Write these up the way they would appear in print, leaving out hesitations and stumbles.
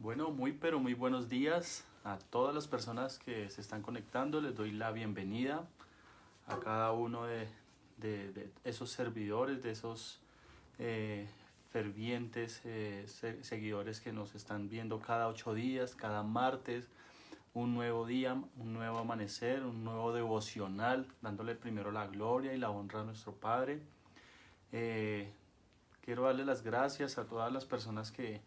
Bueno, pero muy buenos días a todas las personas que se están conectando. Les doy la bienvenida a cada uno de esos servidores, de esos eh, fervientes seguidores que nos están viendo cada 8 días, cada martes, un nuevo día, un nuevo amanecer, un nuevo devocional, dándole primero la gloria y la honra a nuestro Padre. Eh, Quiero darle las gracias a todas las personas que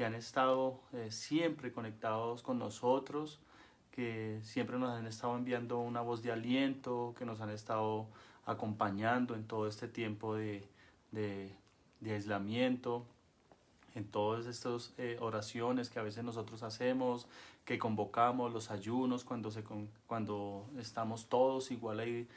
han estado siempre conectados con nosotros, que siempre nos han estado enviando una voz de aliento, que nos han estado acompañando en todo este tiempo de, de aislamiento, en todas estas oraciones que a veces nosotros hacemos, que convocamos, los ayunos, cuando estamos todos igual ahí,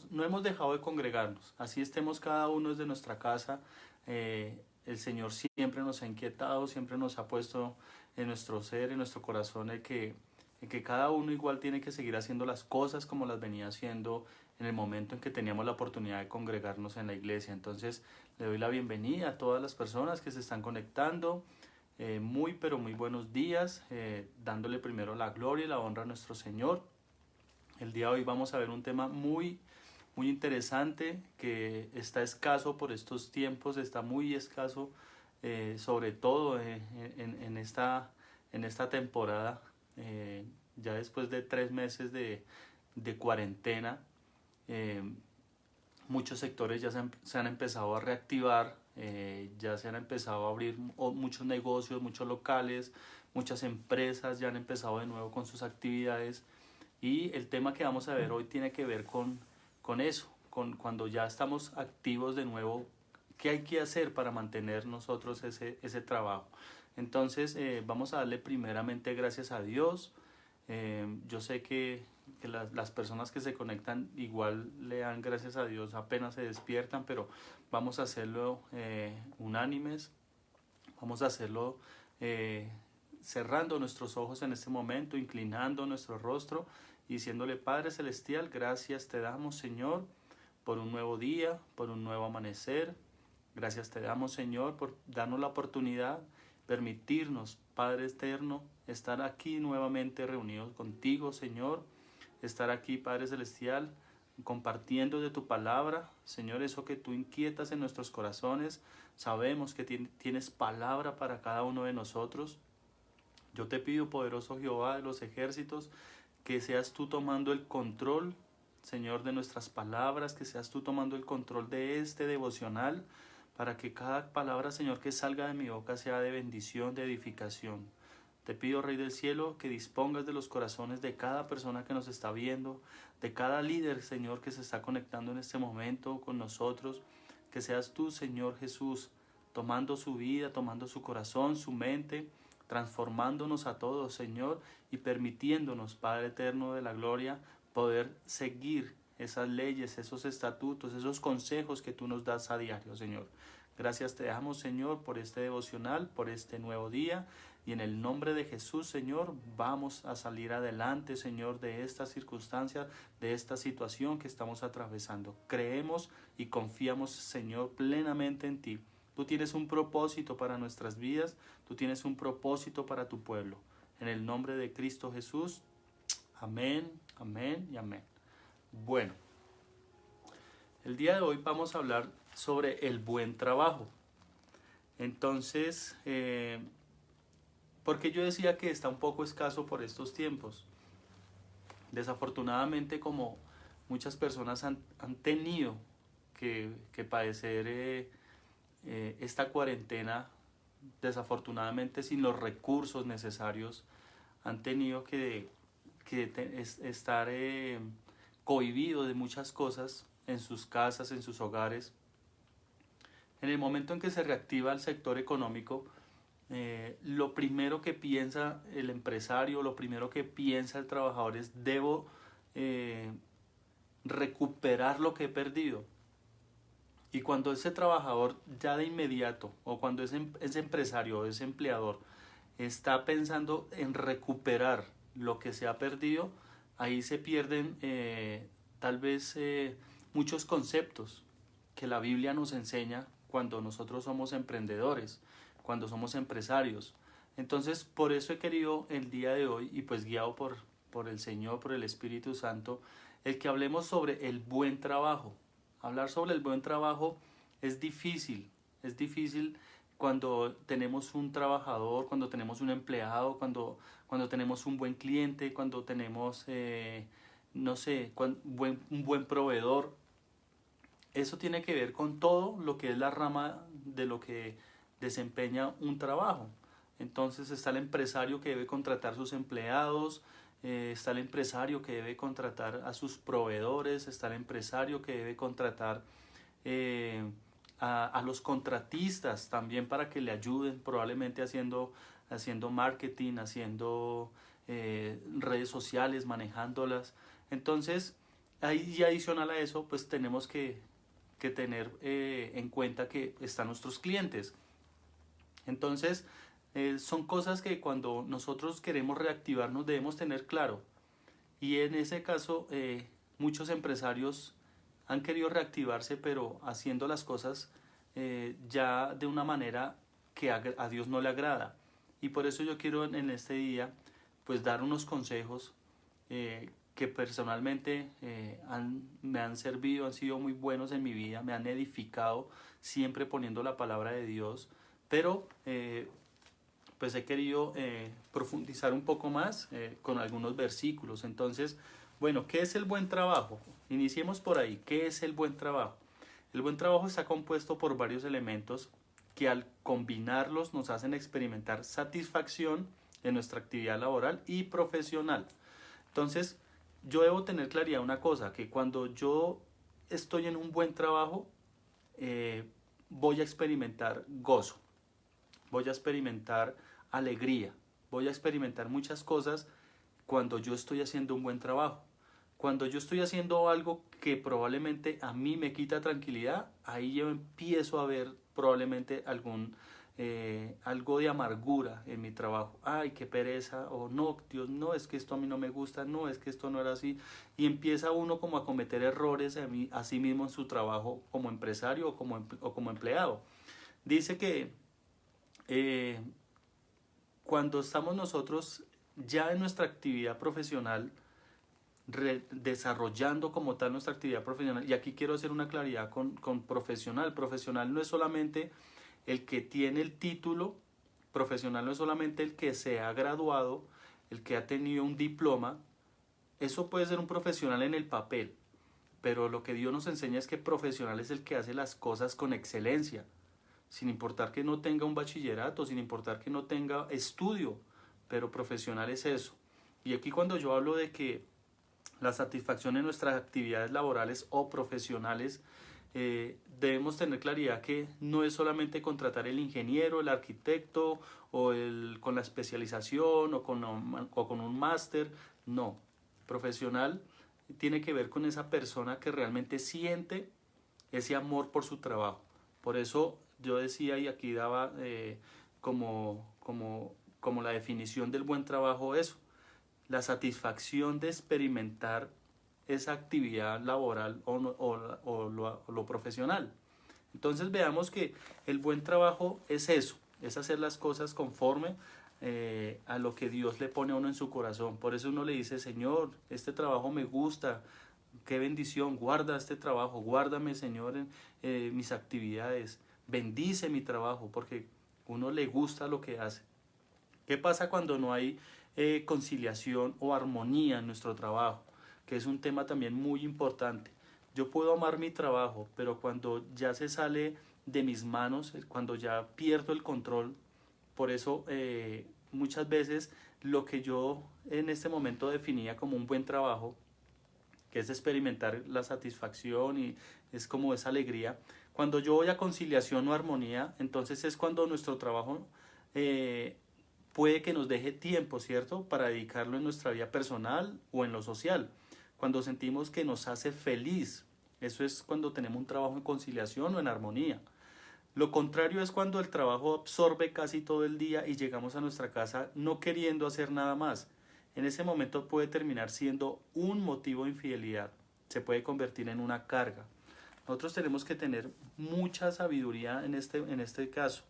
no hemos dejado de congregarnos, así estemos cada uno desde nuestra casa. El Señor siempre nos ha inquietado, siempre nos ha puesto en nuestro ser, en nuestro corazón, el que cada uno igual tiene que seguir haciendo las cosas como las venía haciendo en el momento en que teníamos la oportunidad de congregarnos en la iglesia. Entonces le doy la bienvenida a todas las personas que se están conectando. Pero muy buenos días, dándole primero la gloria y la honra a nuestro Señor. El día de hoy vamos a ver un tema muy interesante que está escaso por estos tiempos, está muy escaso, sobre todo en esta temporada, ya después de 3 meses de cuarentena. eh, Muchos sectores ya se han empezado a reactivar, ya se han empezado a abrir muchos negocios, muchos locales, muchas empresas ya han empezado de nuevo con sus actividades, y el tema que vamos a ver hoy tiene que ver con eso, con cuando ya estamos activos de nuevo, qué hay que hacer para mantener nosotros ese trabajo. Entonces vamos a darle primeramente gracias a Dios. Yo sé que las personas que se conectan igual le dan gracias a Dios apenas se despiertan, pero vamos a hacerlo unánimes, vamos a hacerlo eh, cerrando nuestros ojos en este momento, inclinando nuestro rostro y diciéndole: Padre Celestial, gracias te damos, Señor, por un nuevo día, por un nuevo amanecer. Gracias te damos, Señor, por darnos la oportunidad, permitirnos, Padre eterno, estar aquí nuevamente reunidos contigo, Señor. Estar aquí, Padre Celestial, compartiendo de tu palabra, Señor, eso que tú inquietas en nuestros corazones. Sabemos que tienes palabra para cada uno de nosotros. Yo te pido, poderoso Jehová de los ejércitos, que seas tú tomando el control, Señor, de nuestras palabras, que seas tú tomando el control de este devocional, para que cada palabra, Señor, que salga de mi boca sea de bendición, de edificación. Te pido, Rey del Cielo, que dispongas de los corazones de cada persona que nos está viendo, de cada líder, Señor, que se está conectando en este momento con nosotros. Que seas tú, Señor Jesús, tomando su vida, tomando su corazón, su mente, transformándonos a todos, Señor, y permitiéndonos, Padre eterno de la gloria, poder seguir esas leyes, esos estatutos, esos consejos que tú nos das a diario, Señor. Gracias te damos, Señor, por este devocional, por este nuevo día, y en el nombre de Jesús, Señor, vamos a salir adelante, Señor, de esta circunstancia, de esta situación que estamos atravesando. Creemos y confiamos, Señor, plenamente en ti. Tú tienes un propósito para nuestras vidas, tú tienes un propósito para tu pueblo. En el nombre de Cristo Jesús, amén, amén y amén. Bueno, el día de hoy vamos a hablar sobre el buen trabajo. Entonces, ¿por qué yo decía que está un poco escaso por estos tiempos? Desafortunadamente, como muchas personas han tenido que padecer esta cuarentena, desafortunadamente sin los recursos necesarios, han tenido estar cohibidos de muchas cosas en sus casas, en sus hogares. En el momento en que se reactiva el sector económico, lo primero que piensa el empresario, lo primero que piensa el trabajador es: debo eh, recuperar lo que he perdido. Y cuando ese trabajador ya de inmediato, o cuando ese empresario o ese empleador está pensando en recuperar lo que se ha perdido, ahí se pierden tal vez muchos conceptos que la Biblia nos enseña cuando nosotros somos emprendedores, cuando somos empresarios. Entonces, por eso he querido el día de hoy, y pues guiado por el Señor, por el Espíritu Santo, el que hablemos sobre el buen trabajo. Hablar sobre el buen trabajo es difícil cuando tenemos un trabajador, cuando tenemos un empleado, cuando tenemos un buen cliente, cuando tenemos, no sé, un buen proveedor. Eso tiene que ver con todo lo que es la rama de lo que desempeña un trabajo. Entonces está el empresario que debe contratar sus empleados, está el empresario que debe contratar a sus proveedores, está el empresario que debe contratar eh, a los contratistas también para que le ayuden, probablemente haciendo marketing, haciendo redes sociales, manejándolas. Entonces, ahí y adicional a eso, pues tenemos que tener en cuenta que están nuestros clientes. Entonces, son cosas que cuando nosotros queremos reactivarnos debemos tener claro. Y en ese caso, muchos empresarios han querido reactivarse, pero haciendo las cosas ya de una manera que a Dios no le agrada. Y por eso yo quiero en este día, pues dar unos consejos que personalmente me han servido, han sido muy buenos en mi vida, me han edificado, siempre poniendo la palabra de Dios, pero pues he querido profundizar un poco más con algunos versículos. Entonces, bueno, ¿qué es el buen trabajo? Iniciemos por ahí. ¿Qué es el buen trabajo? El buen trabajo está compuesto por varios elementos que al combinarlos nos hacen experimentar satisfacción en nuestra actividad laboral y profesional. Entonces, yo debo tener claridad una cosa, que cuando yo estoy en un buen trabajo, eh, voy a experimentar gozo, voy a experimentar alegría, voy a experimentar muchas cosas cuando yo estoy haciendo un buen trabajo. Cuando yo estoy haciendo algo que probablemente a mí me quita tranquilidad, ahí yo empiezo a ver probablemente algo de amargura en mi trabajo. Ay, qué pereza, o no, Dios, no, es que esto a mí no me gusta, no, es que esto no era así. Y empieza uno como a cometer errores a sí mismo en su trabajo como empresario o como empleado. Dice que eh, cuando estamos nosotros ya en nuestra actividad profesional, desarrollando como tal nuestra actividad profesional, y aquí quiero hacer una claridad con profesional. Profesional no es solamente el que tiene el título, profesional no es solamente el que se ha graduado, el que ha tenido un diploma. Eso puede ser un profesional en el papel, pero lo que Dios nos enseña es que profesional es el que hace las cosas con excelencia, sin importar que no tenga un bachillerato, sin importar que no tenga estudio, pero profesional es eso. Y aquí cuando yo hablo de que la satisfacción en nuestras actividades laborales o profesionales, debemos tener claridad que no es solamente contratar el ingeniero, el arquitecto con la especialización o con un máster. No, profesional tiene que ver con esa persona que realmente siente ese amor por su trabajo. Por eso yo decía, y aquí daba como la definición del buen trabajo, eso, la satisfacción de experimentar esa actividad laboral o lo profesional. Entonces veamos que el buen trabajo es eso, es hacer las cosas conforme a lo que Dios le pone a uno en su corazón. Por eso uno le dice, Señor, este trabajo me gusta, qué bendición, guarda este trabajo, guárdame, Señor, en mis actividades, bendice mi trabajo, porque uno le gusta lo que hace. ¿Qué pasa cuando no hay conciliación o armonía en nuestro trabajo? Que es un tema también muy importante. Yo puedo amar mi trabajo, pero cuando ya se sale de mis manos, cuando ya pierdo el control, por eso muchas veces lo que yo en este momento definía como un buen trabajo, que es experimentar la satisfacción y es como esa alegría, cuando yo voy a conciliación o armonía, entonces es cuando nuestro trabajo puede que nos deje tiempo, ¿cierto?, para dedicarlo en nuestra vida personal o en lo social. Cuando sentimos que nos hace feliz, eso es cuando tenemos un trabajo en conciliación o en armonía. Lo contrario es cuando el trabajo absorbe casi todo el día y llegamos a nuestra casa no queriendo hacer nada más. En ese momento puede terminar siendo un motivo de infidelidad, se puede convertir en una carga. Nosotros tenemos que tener mucha sabiduría en este caso.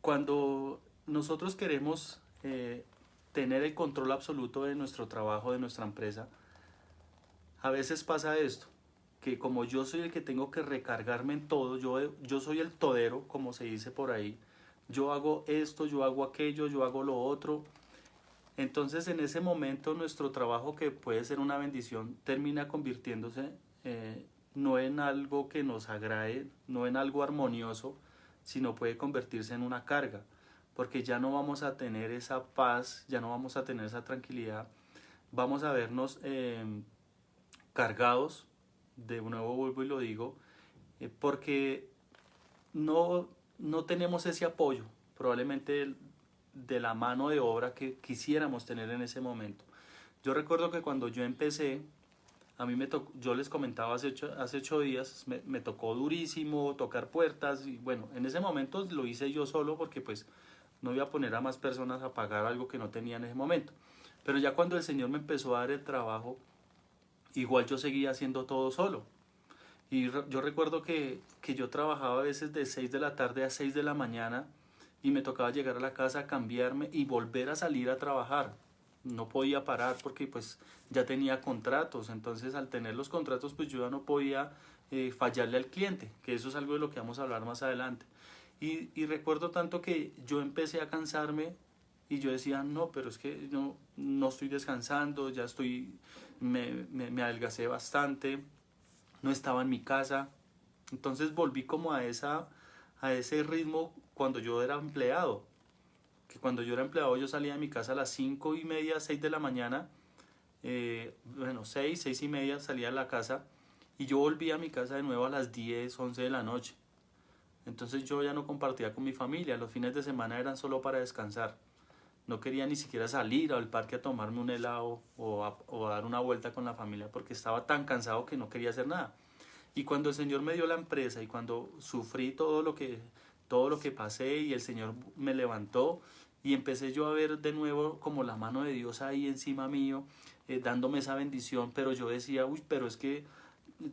Cuando nosotros queremos tener el control absoluto de nuestro trabajo, de nuestra empresa, a veces pasa esto, que como yo soy el que tengo que recargarme en todo, yo soy el todero, como se dice por ahí, yo hago esto, yo hago aquello, yo hago lo otro. Entonces en ese momento nuestro trabajo, que puede ser una bendición, termina convirtiéndose no en algo que nos agrade, no en algo armonioso, sino puede convertirse en una carga, porque ya no vamos a tener esa paz, ya no vamos a tener esa tranquilidad, vamos a vernos cargados, de nuevo vuelvo y lo digo, porque no tenemos ese apoyo, probablemente de la mano de obra que quisiéramos tener en ese momento. Yo recuerdo que cuando yo empecé, a mí me tocó, yo les comentaba hace 8 días, me tocó durísimo tocar puertas y bueno, en ese momento lo hice yo solo porque pues no iba a poner a más personas a pagar algo que no tenía en ese momento. Pero ya cuando el Señor me empezó a dar el trabajo, igual yo seguía haciendo todo solo. Y yo recuerdo que yo trabajaba a veces de 6 de la tarde a 6 de la mañana y me tocaba llegar a la casa, cambiarme y volver a salir a trabajar. No podía parar porque pues ya tenía contratos, entonces al tener los contratos pues yo ya no podía fallarle al cliente, que eso es algo de lo que vamos a hablar más adelante. Y recuerdo tanto que yo empecé a cansarme y yo decía, no, pero es que no estoy descansando, ya estoy, me adelgacé bastante, no estaba en mi casa. Entonces volví como a ese ritmo cuando yo era empleado. Que cuando yo era empleado yo salía de mi casa a las 5:30, 6 de la mañana. Bueno, 6, 6:30 salía de la casa. Y yo volvía a mi casa de nuevo a las 10, 11 de la noche. Entonces yo ya no compartía con mi familia. Los fines de semana eran solo para descansar. No quería ni siquiera salir al parque a tomarme un helado o a dar una vuelta con la familia porque estaba tan cansado que no quería hacer nada. Y cuando el Señor me dio la empresa y cuando sufrí todo lo que pasé y el Señor me levantó y empecé yo a ver de nuevo como la mano de Dios ahí encima mío, dándome esa bendición, pero yo decía, uy, pero es que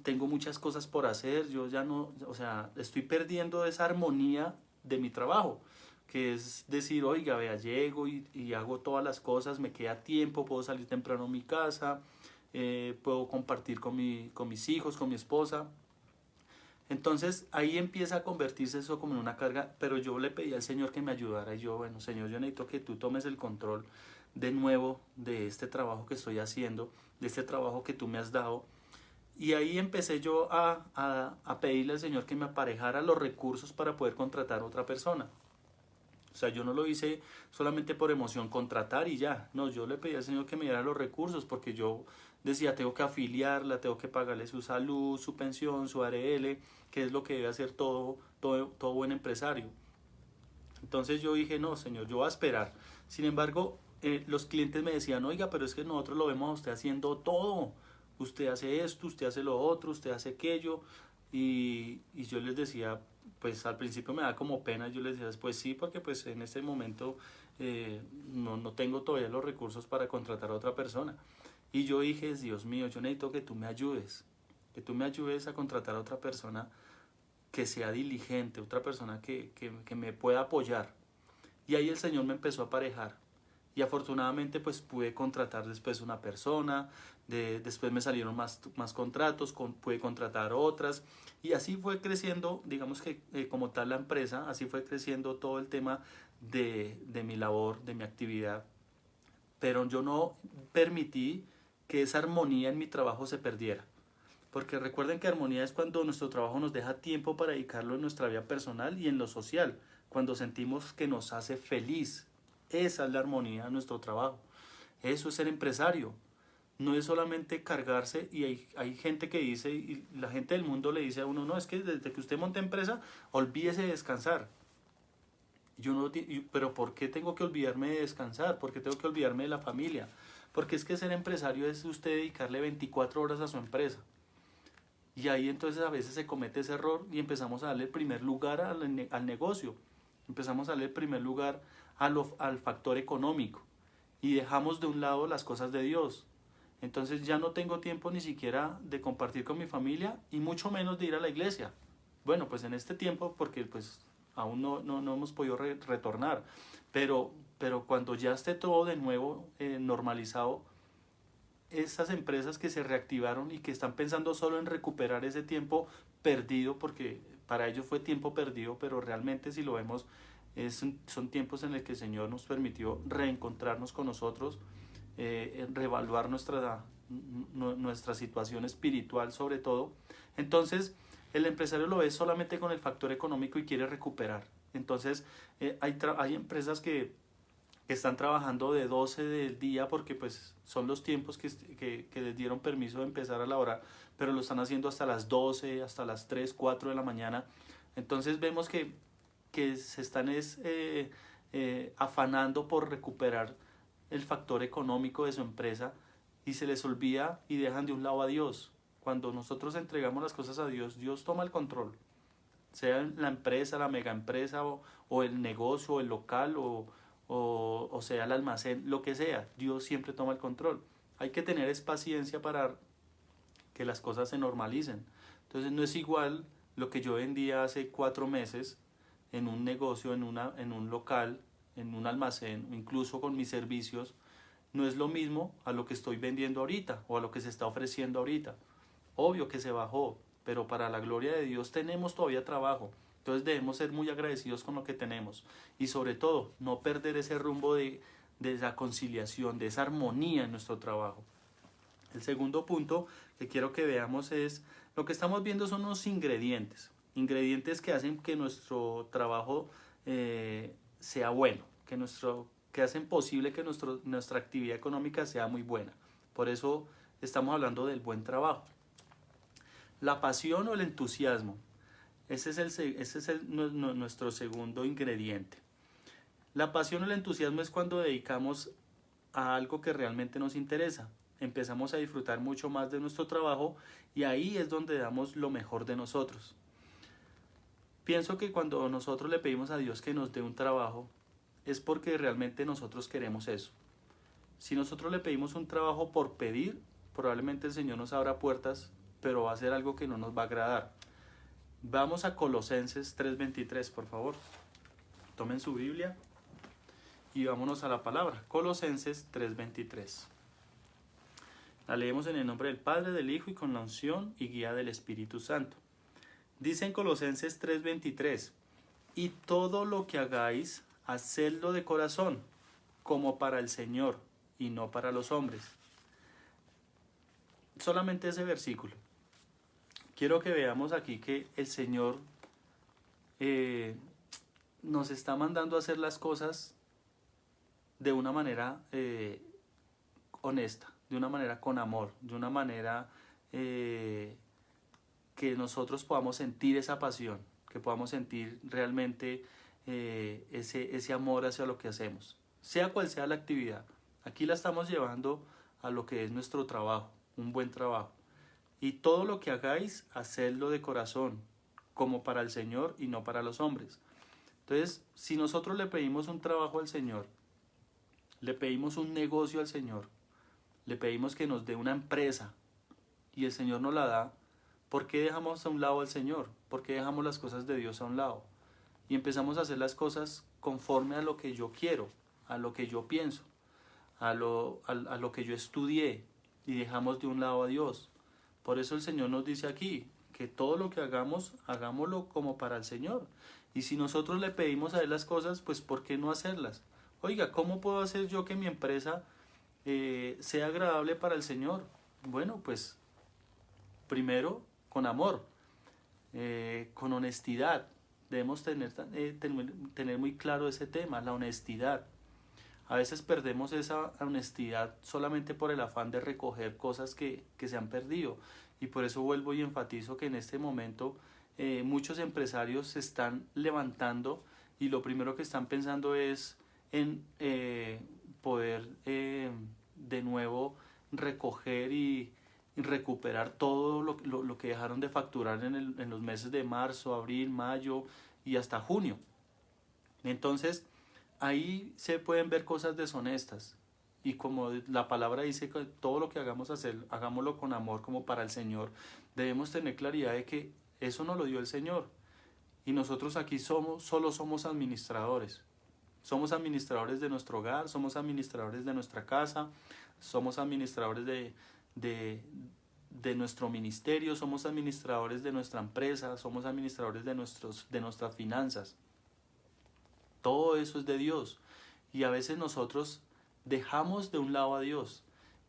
tengo muchas cosas por hacer, yo ya no, o sea, estoy perdiendo esa armonía de mi trabajo, que es decir, oiga, vea, llego y hago todas las cosas, me queda tiempo, puedo salir temprano a mi casa, puedo compartir con mis hijos, con mi esposa. Entonces ahí empieza a convertirse eso como en una carga, pero yo le pedí al Señor que me ayudara y yo, bueno, Señor, yo necesito que tú tomes el control de nuevo de este trabajo que estoy haciendo, de este trabajo que tú me has dado. Y ahí empecé yo a pedirle al Señor que me aparejara los recursos para poder contratar a otra persona. O sea, yo no lo hice solamente por emoción, contratar y ya. No, yo le pedí al Señor que me diera los recursos porque yo decía, tengo que afiliarla, tengo que pagarle su salud, su pensión, su ARL, que es lo que debe hacer todo buen empresario. Entonces yo dije, no, Señor, yo voy a esperar. Sin embargo, los clientes me decían, oiga, pero es que nosotros lo vemos a usted haciendo todo. Usted hace esto, usted hace lo otro, usted hace aquello. Y yo les decía, pues al principio me da como pena, yo les decía, pues sí, porque pues en este momento no tengo todavía los recursos para contratar a otra persona. Y yo dije, Dios mío, yo necesito que tú me ayudes a contratar a otra persona que sea diligente, otra persona que me pueda apoyar. Y ahí el Señor me empezó a aparejar. Y afortunadamente pues pude contratar después una persona, después me salieron más contratos, pude contratar otras. Y así fue creciendo, digamos que como tal la empresa, así fue creciendo todo el tema de mi labor, de mi actividad. Pero yo no permití que esa armonía en mi trabajo se perdiera. Porque recuerden que armonía es cuando nuestro trabajo nos deja tiempo para dedicarlo en nuestra vida personal y en lo social, cuando sentimos que nos hace feliz. Esa es la armonía de nuestro trabajo. Eso es ser empresario. No es solamente cargarse y hay gente que dice, y la gente del mundo le dice a uno, no, es que desde que usted monte empresa, olvídese de descansar. Yo no, pero ¿por qué tengo que olvidarme de descansar? ¿Por qué tengo que olvidarme de la familia? Porque es que ser empresario es usted dedicarle 24 horas a su empresa. Y ahí entonces a veces se comete ese error y empezamos a darle el primer lugar al negocio. Empezamos a darle el primer lugar al factor económico. Y dejamos de un lado las cosas de Dios. Entonces ya no tengo tiempo ni siquiera de compartir con mi familia y mucho menos de ir a la iglesia. Bueno, pues en este tiempo, porque pues aún no hemos podido retornar, pero cuando ya esté todo de nuevo normalizado, estas empresas que se reactivaron y que están pensando solo en recuperar ese tiempo perdido, porque para ellos fue tiempo perdido, pero realmente si lo vemos, son tiempos en los que el Señor nos permitió reencontrarnos con nosotros, reevaluar nuestra situación espiritual sobre todo. Entonces, el empresario lo ve solamente con el factor económico y quiere recuperar. Entonces, hay empresas que están trabajando de 12 del día porque pues son los tiempos que les dieron permiso de empezar a laborar, pero lo están haciendo hasta las 12, hasta las 3, 4 de la mañana. Entonces vemos que se están afanando por recuperar el factor económico de su empresa y se les olvida y dejan de un lado a Dios. Cuando nosotros entregamos las cosas a Dios, Dios toma el control. Sea la empresa, la mega empresa o el negocio, o el local o sea el almacén, lo que sea, Dios siempre toma el control. Hay que tener paciencia para que las cosas se normalicen. Entonces no es igual lo que yo vendía hace 4 meses en un negocio, en un local, en un almacén, incluso con mis servicios, no es lo mismo a lo que estoy vendiendo ahorita o a lo que se está ofreciendo ahorita. Obvio que se bajó, pero para la gloria de Dios tenemos todavía trabajo. Entonces debemos ser muy agradecidos con lo que tenemos y sobre todo no perder ese rumbo de esa conciliación, de esa armonía en nuestro trabajo. El segundo punto que quiero que veamos es, lo que estamos viendo son unos ingredientes que hacen que nuestro trabajo sea bueno, que hacen posible que nuestra actividad económica sea muy buena. Por eso estamos hablando del buen trabajo. La pasión o el entusiasmo. Ese es nuestro segundo ingrediente. La pasión o el entusiasmo es cuando dedicamos a algo que realmente nos interesa. Empezamos a disfrutar mucho más de nuestro trabajo y ahí es donde damos lo mejor de nosotros. Pienso que cuando nosotros le pedimos a Dios que nos dé un trabajo, es porque realmente nosotros queremos eso. Si nosotros le pedimos un trabajo por pedir, probablemente el Señor nos abra puertas, pero va a ser algo que no nos va a agradar. Vamos a Colosenses 3:23, por favor. Tomen su Biblia y vámonos a la palabra. Colosenses 3:23. La leemos en el nombre del Padre, del Hijo y con la unción y guía del Espíritu Santo. Dice en Colosenses 3:23, y todo lo que hagáis, hacedlo de corazón, como para el Señor y no para los hombres. Solamente ese versículo. Quiero que veamos aquí que el Señor nos está mandando a hacer las cosas de una manera honesta, de una manera con amor, de una manera que nosotros podamos sentir esa pasión, que podamos sentir realmente ese amor hacia lo que hacemos, sea cual sea la actividad. Aquí la estamos llevando a lo que es nuestro trabajo, un buen trabajo. Y todo lo que hagáis, hacedlo de corazón, como para el Señor y no para los hombres. Entonces, si nosotros le pedimos un trabajo al Señor, le pedimos un negocio al Señor, le pedimos que nos dé una empresa y el Señor nos la da, ¿por qué dejamos a un lado al Señor? ¿Por qué dejamos las cosas de Dios a un lado? Y empezamos a hacer las cosas conforme a lo que yo quiero, a lo que yo pienso, a lo que yo estudié y dejamos de un lado a Dios. Por eso el Señor nos dice aquí que todo lo que hagamos, hagámoslo como para el Señor. Y si nosotros le pedimos a Él las cosas, pues ¿por qué no hacerlas? Oiga, ¿cómo puedo hacer yo que mi empresa sea agradable para el Señor? Bueno, pues primero con amor, con honestidad. Debemos tener muy claro ese tema, la honestidad. A veces perdemos esa honestidad solamente por el afán de recoger cosas que se han perdido. Y por eso vuelvo y enfatizo que en este momento muchos empresarios se están levantando y lo primero que están pensando es en poder de nuevo recoger y recuperar todo lo que dejaron de facturar en los meses de marzo, abril, mayo y hasta junio. Entonces, ahí se pueden ver cosas deshonestas y como la palabra dice que todo lo que hagamos hagámoslo con amor como para el Señor. Debemos tener claridad de que eso nos lo dio el Señor Y nosotros aquí solo somos administradores. Somos administradores de nuestro hogar, somos administradores de nuestra casa, somos administradores de, de nuestro ministerio, somos administradores de nuestra empresa, somos administradores de nuestras finanzas. Todo eso es de Dios. Y a veces nosotros dejamos de un lado a Dios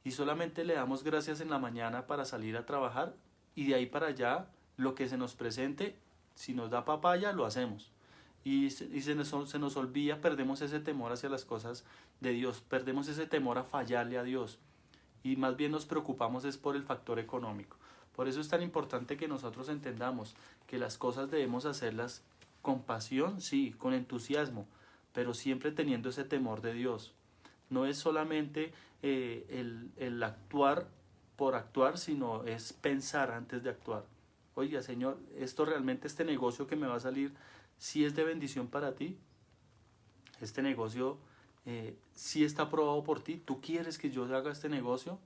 y solamente le damos gracias en la mañana para salir a trabajar, y de ahí para allá lo que se nos presente, si nos da papaya, lo hacemos. Y se nos olvida, perdemos ese temor hacia las cosas de Dios, perdemos ese temor a fallarle a Dios, y más bien nos preocupamos es por el factor económico. Por eso es tan importante que nosotros entendamos que las cosas debemos hacerlas con pasión, sí, con entusiasmo, pero siempre teniendo ese temor de Dios. No es solamente el actuar por actuar, sino es pensar antes de actuar. Oiga, Señor, esto realmente, este negocio que me va a salir, si es de bendición para ti, este negocio si está aprobado por ti, tú quieres que yo haga este negocio,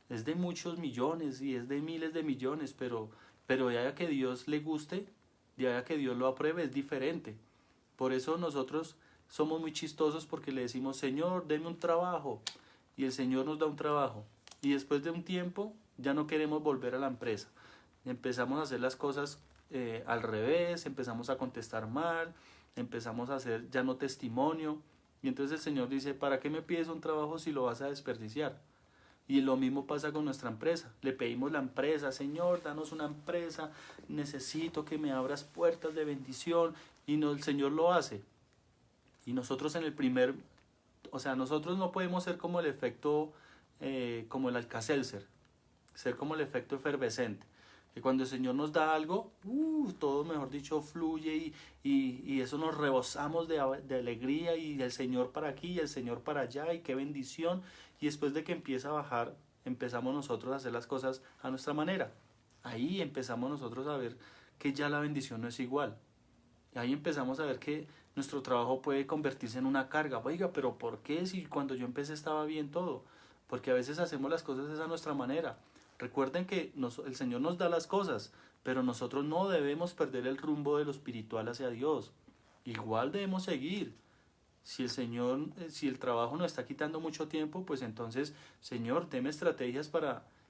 es de muchos millones y es de miles de millones, pero de ahí a que Dios le guste, de ahí a que Dios lo apruebe, es diferente. Por eso nosotros somos muy chistosos, porque le decimos, Señor, deme un trabajo, y el Señor nos da un trabajo, y después de un tiempo ya no queremos volver a la empresa. Empezamos a hacer las cosas al revés, empezamos a contestar mal, empezamos a hacer ya no testimonio, y entonces el Señor dice, ¿para qué me pides un trabajo si lo vas a desperdiciar? Y lo mismo pasa con nuestra empresa. Le pedimos la empresa, Señor, danos una empresa, necesito que me abras puertas de bendición, y no, el Señor lo hace. Y nosotros nosotros no podemos ser como el efecto, como el Alka-Seltzer, ser como el efecto efervescente, que cuando el Señor nos da algo, todo, mejor dicho, fluye, y eso nos rebosamos de alegría, y el Señor para aquí y el Señor para allá, y qué bendición. Y después de que empieza a bajar, empezamos nosotros a hacer las cosas a nuestra manera. Ahí empezamos nosotros a ver que ya la bendición no es igual. Y ahí empezamos a ver que nuestro trabajo puede convertirse en una carga. Oiga, pero ¿por qué si cuando yo empecé estaba bien todo? Porque a veces hacemos las cosas a nuestra manera. Recuerden que el Señor nos da las cosas, pero nosotros no debemos perder el rumbo de lo espiritual hacia Dios. Igual debemos seguir. Si el trabajo nos está quitando mucho tiempo, pues entonces, Señor, deme estrategias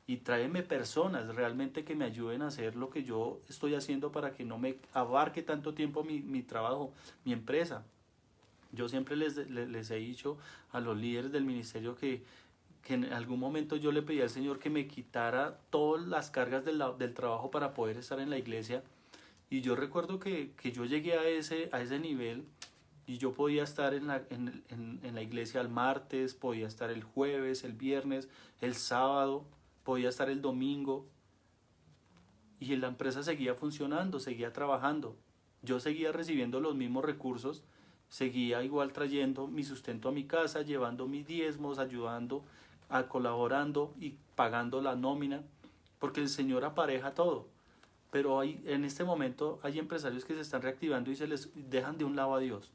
y tráeme personas realmente que me ayuden a hacer lo que yo estoy haciendo, para que no me abarque tanto tiempo mi trabajo, mi empresa. Yo siempre les he dicho a los líderes del ministerio que en algún momento yo le pedí al Señor que me quitara todas las cargas del trabajo para poder estar en la iglesia. Y yo recuerdo que yo llegué a ese nivel, y yo podía estar en la iglesia el martes, podía estar el jueves, el viernes, el sábado, podía estar el domingo, y la empresa seguía funcionando, seguía trabajando. Yo seguía recibiendo los mismos recursos, seguía igual trayendo mi sustento a mi casa, llevando mis diezmos, ayudando, colaborando y pagando la nómina, porque el Señor apareja todo. Pero en este momento hay empresarios que se están reactivando y se les dejan de un lado a Dios,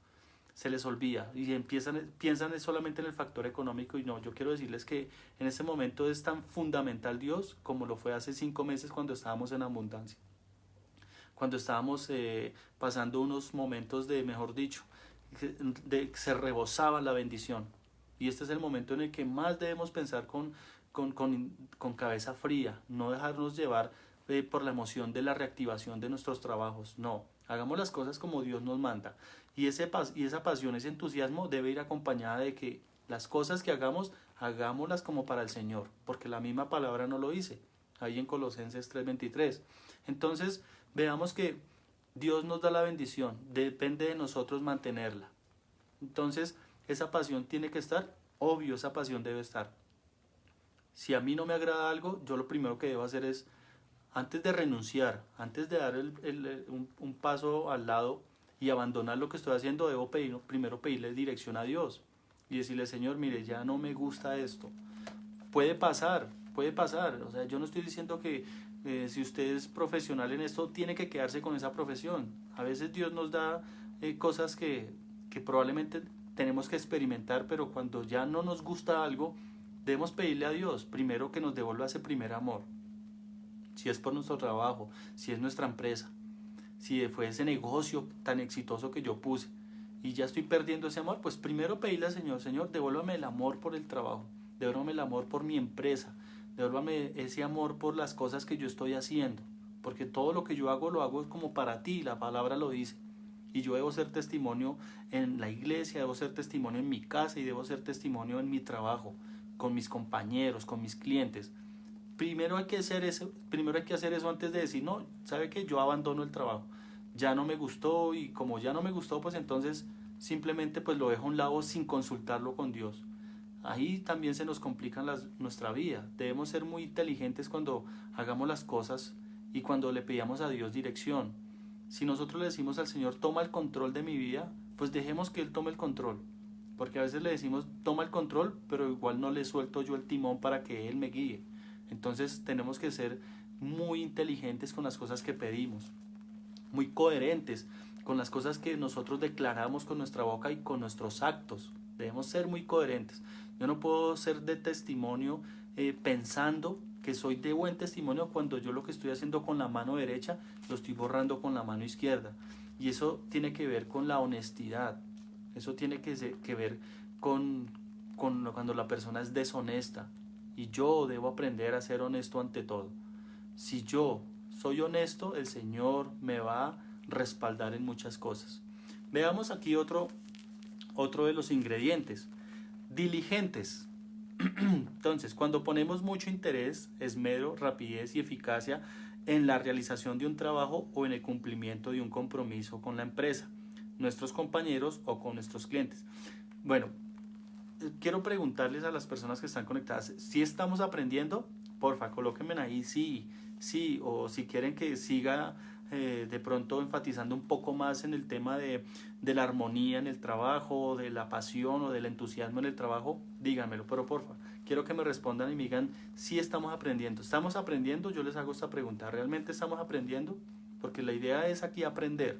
se les olvida y piensan solamente en el factor económico. Y no, yo quiero decirles que en este momento es tan fundamental Dios como lo fue hace 5 meses cuando estábamos en abundancia, cuando estábamos pasando unos momentos de, mejor dicho, se rebosaba la bendición. Y este es el momento en el que más debemos pensar con cabeza fría, no dejarnos llevar por la emoción de la reactivación de nuestros trabajos. No, hagamos las cosas como Dios nos manda. Y esa pasión, ese entusiasmo debe ir acompañada de que las cosas que hagámoslas como para el Señor, porque la misma palabra nos lo dice, ahí en Colosenses 3:23. Entonces, veamos que Dios nos da la bendición, depende de nosotros mantenerla. Entonces, esa pasión tiene que estar, obvio, esa pasión debe estar. Si a mí no me agrada algo, yo lo primero que debo hacer es, antes de renunciar, antes de dar un paso al lado y abandonar lo que estoy haciendo, debo primero pedirle dirección a Dios y decirle, Señor, mire, ya no me gusta esto. Puede pasar. O sea, yo no estoy diciendo que si usted es profesional en esto, tiene que quedarse con esa profesión. A veces Dios nos da cosas que probablemente tenemos que experimentar, pero cuando ya no nos gusta algo, debemos pedirle a Dios primero que nos devuelva ese primer amor. Si es por nuestro trabajo, si es nuestra empresa, si fue ese negocio tan exitoso que yo puse y ya estoy perdiendo ese amor, pues primero pedirle al Señor, Señor, devuélvame el amor por el trabajo, devuélvame el amor por mi empresa, devuélvame ese amor por las cosas que yo estoy haciendo, porque todo lo que yo hago lo hago como para ti, la palabra lo dice. Y yo debo ser testimonio en la iglesia, debo ser testimonio en mi casa y debo ser testimonio en mi trabajo, con mis compañeros, con mis clientes. Primero hay que hacer eso antes de decir, no, ¿sabe qué? Yo abandono el trabajo. Ya no me gustó y como ya no me gustó, pues entonces simplemente pues lo dejo a un lado sin consultarlo con Dios. Ahí también se nos complica nuestra vida. Debemos ser muy inteligentes cuando hagamos las cosas y cuando le pedimos a Dios dirección. Si nosotros le decimos al Señor, toma el control de mi vida, pues dejemos que Él tome el control. Porque a veces le decimos, toma el control, pero igual no le suelto yo el timón para que Él me guíe. Entonces tenemos que ser muy inteligentes con las cosas que pedimos, muy coherentes con las cosas que nosotros declaramos con nuestra boca y con nuestros actos. Debemos ser muy coherentes. Yo no puedo ser de testimonio pensando que soy de buen testimonio cuando yo lo que estoy haciendo con la mano derecha lo estoy borrando con la mano izquierda. Y eso tiene que ver con la honestidad. Eso tiene que ver con cuando la persona es deshonesta. Y yo debo aprender a ser honesto ante todo. Si yo soy honesto, el Señor me va a respaldar en muchas cosas. Veamos aquí otro de los ingredientes. Diligentes. Entonces, cuando ponemos mucho interés, esmero, rapidez y eficacia en la realización de un trabajo o en el cumplimiento de un compromiso con la empresa, nuestros compañeros o con nuestros clientes. Bueno, quiero preguntarles a las personas que están conectadas, si estamos aprendiendo, porfa, colóquenme ahí sí, sí, o si quieren que siga de pronto enfatizando un poco más en el tema de la armonía en el trabajo, de la pasión o del entusiasmo en el trabajo, díganmelo, pero porfa, quiero que me respondan y me digan si estamos aprendiendo. ¿Estamos aprendiendo? Yo les hago esta pregunta, ¿realmente estamos aprendiendo? Porque la idea es aquí aprender.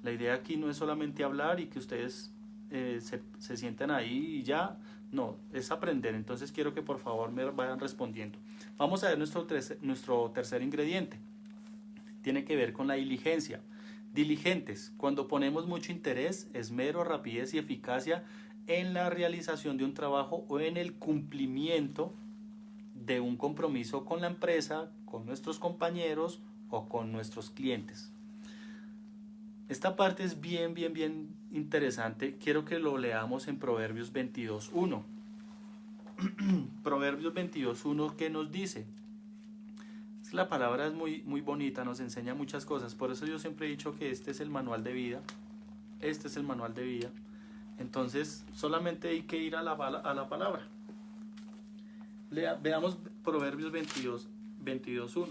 La idea aquí no es solamente hablar y que ustedes se sienten ahí y ya, no, es aprender. Entonces quiero que por favor me vayan respondiendo. Vamos a ver nuestro tercer ingrediente. Tiene que ver con la diligencia. Diligentes, cuando ponemos mucho interés, esmero, rapidez y eficacia en la realización de un trabajo o en el cumplimiento de un compromiso con la empresa, con nuestros compañeros o con nuestros clientes. Esta parte es bien interesante. Quiero que lo leamos en Proverbios 22.1. Proverbios 22.1, ¿qué nos dice? La palabra es muy bonita, nos enseña muchas cosas. Por eso yo siempre he dicho que este es el manual de vida. Este es el manual de vida. Entonces, solamente hay que ir a la palabra. Veamos Proverbios 22.1.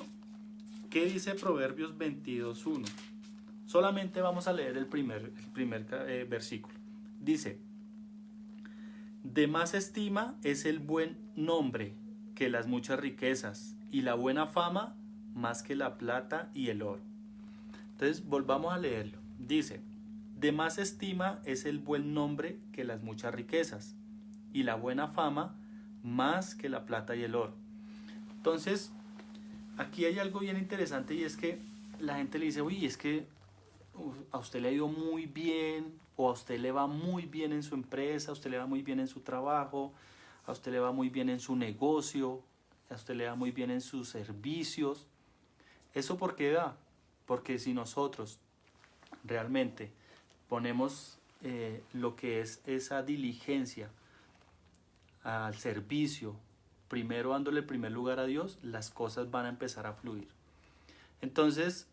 ¿Qué dice Proverbios 22.1? Solamente vamos a leer el primer versículo. Dice, de más estima es el buen nombre que las muchas riquezas, y la buena fama más que la plata y el oro. Entonces volvamos a leerlo. Dice, de más estima es el buen nombre que las muchas riquezas, y la buena fama más que la plata y el oro. Entonces, aquí hay algo bien interesante, y es que la gente le dice, uy, es que a usted le ha ido muy bien, o a usted le va muy bien en su empresa, a usted le va muy bien en su trabajo, a usted le va muy bien en su negocio, a usted le va muy bien en sus servicios. ¿Eso por qué da? Porque si nosotros realmente ponemos lo que es esa diligencia al servicio, primero dándole el primer lugar a Dios, las cosas van a empezar a fluir. Entonces,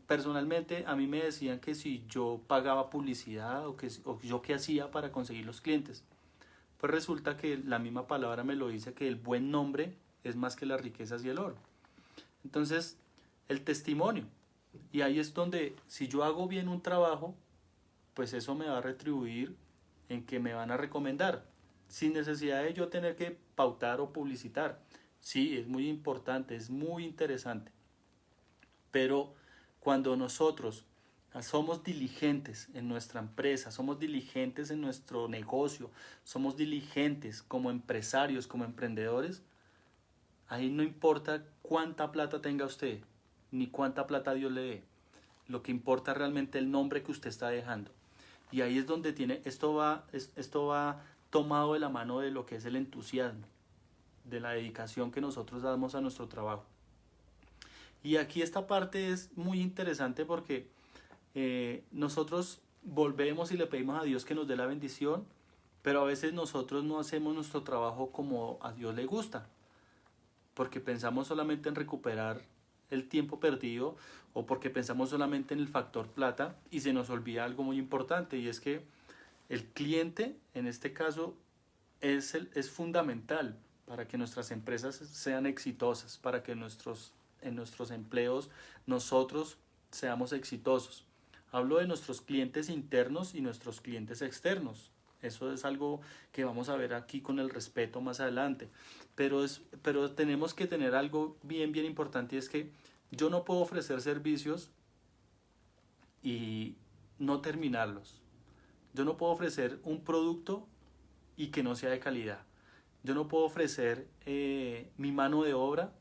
personalmente a mí me decían que si yo pagaba publicidad o yo qué hacía para conseguir los clientes. Pues resulta que la misma palabra me lo dice, que el buen nombre es más que las riquezas y el oro. Entonces, el testimonio. Y ahí es donde, si yo hago bien un trabajo, pues eso me va a retribuir en que me van a recomendar, sin necesidad de yo tener que pautar o publicitar. Sí, es muy importante, es muy interesante. Pero cuando nosotros somos diligentes en nuestra empresa, somos diligentes en nuestro negocio, somos diligentes como empresarios, como emprendedores, ahí no importa cuánta plata tenga usted, ni cuánta plata Dios le dé. Lo que importa realmente el nombre que usted está dejando. Y ahí es donde esto va tomado de la mano de lo que es el entusiasmo, de la dedicación que nosotros damos a nuestro trabajo. Y aquí esta parte es muy interesante porque nosotros volvemos y le pedimos a Dios que nos dé la bendición, pero a veces nosotros no hacemos nuestro trabajo como a Dios le gusta, porque pensamos solamente en recuperar el tiempo perdido o porque pensamos solamente en el factor plata y se nos olvida algo muy importante, y es que el cliente en este caso es fundamental para que nuestras empresas sean exitosas, para que en nuestros empleos nosotros seamos exitosos. Hablo de nuestros clientes internos y nuestros clientes externos. Eso es algo que vamos a ver aquí con el respeto más adelante. Pero tenemos que tener algo bien, bien importante, y es que yo no puedo ofrecer servicios y no terminarlos. Yo no puedo ofrecer un producto y que no sea de calidad. Yo no puedo ofrecer mi mano de obra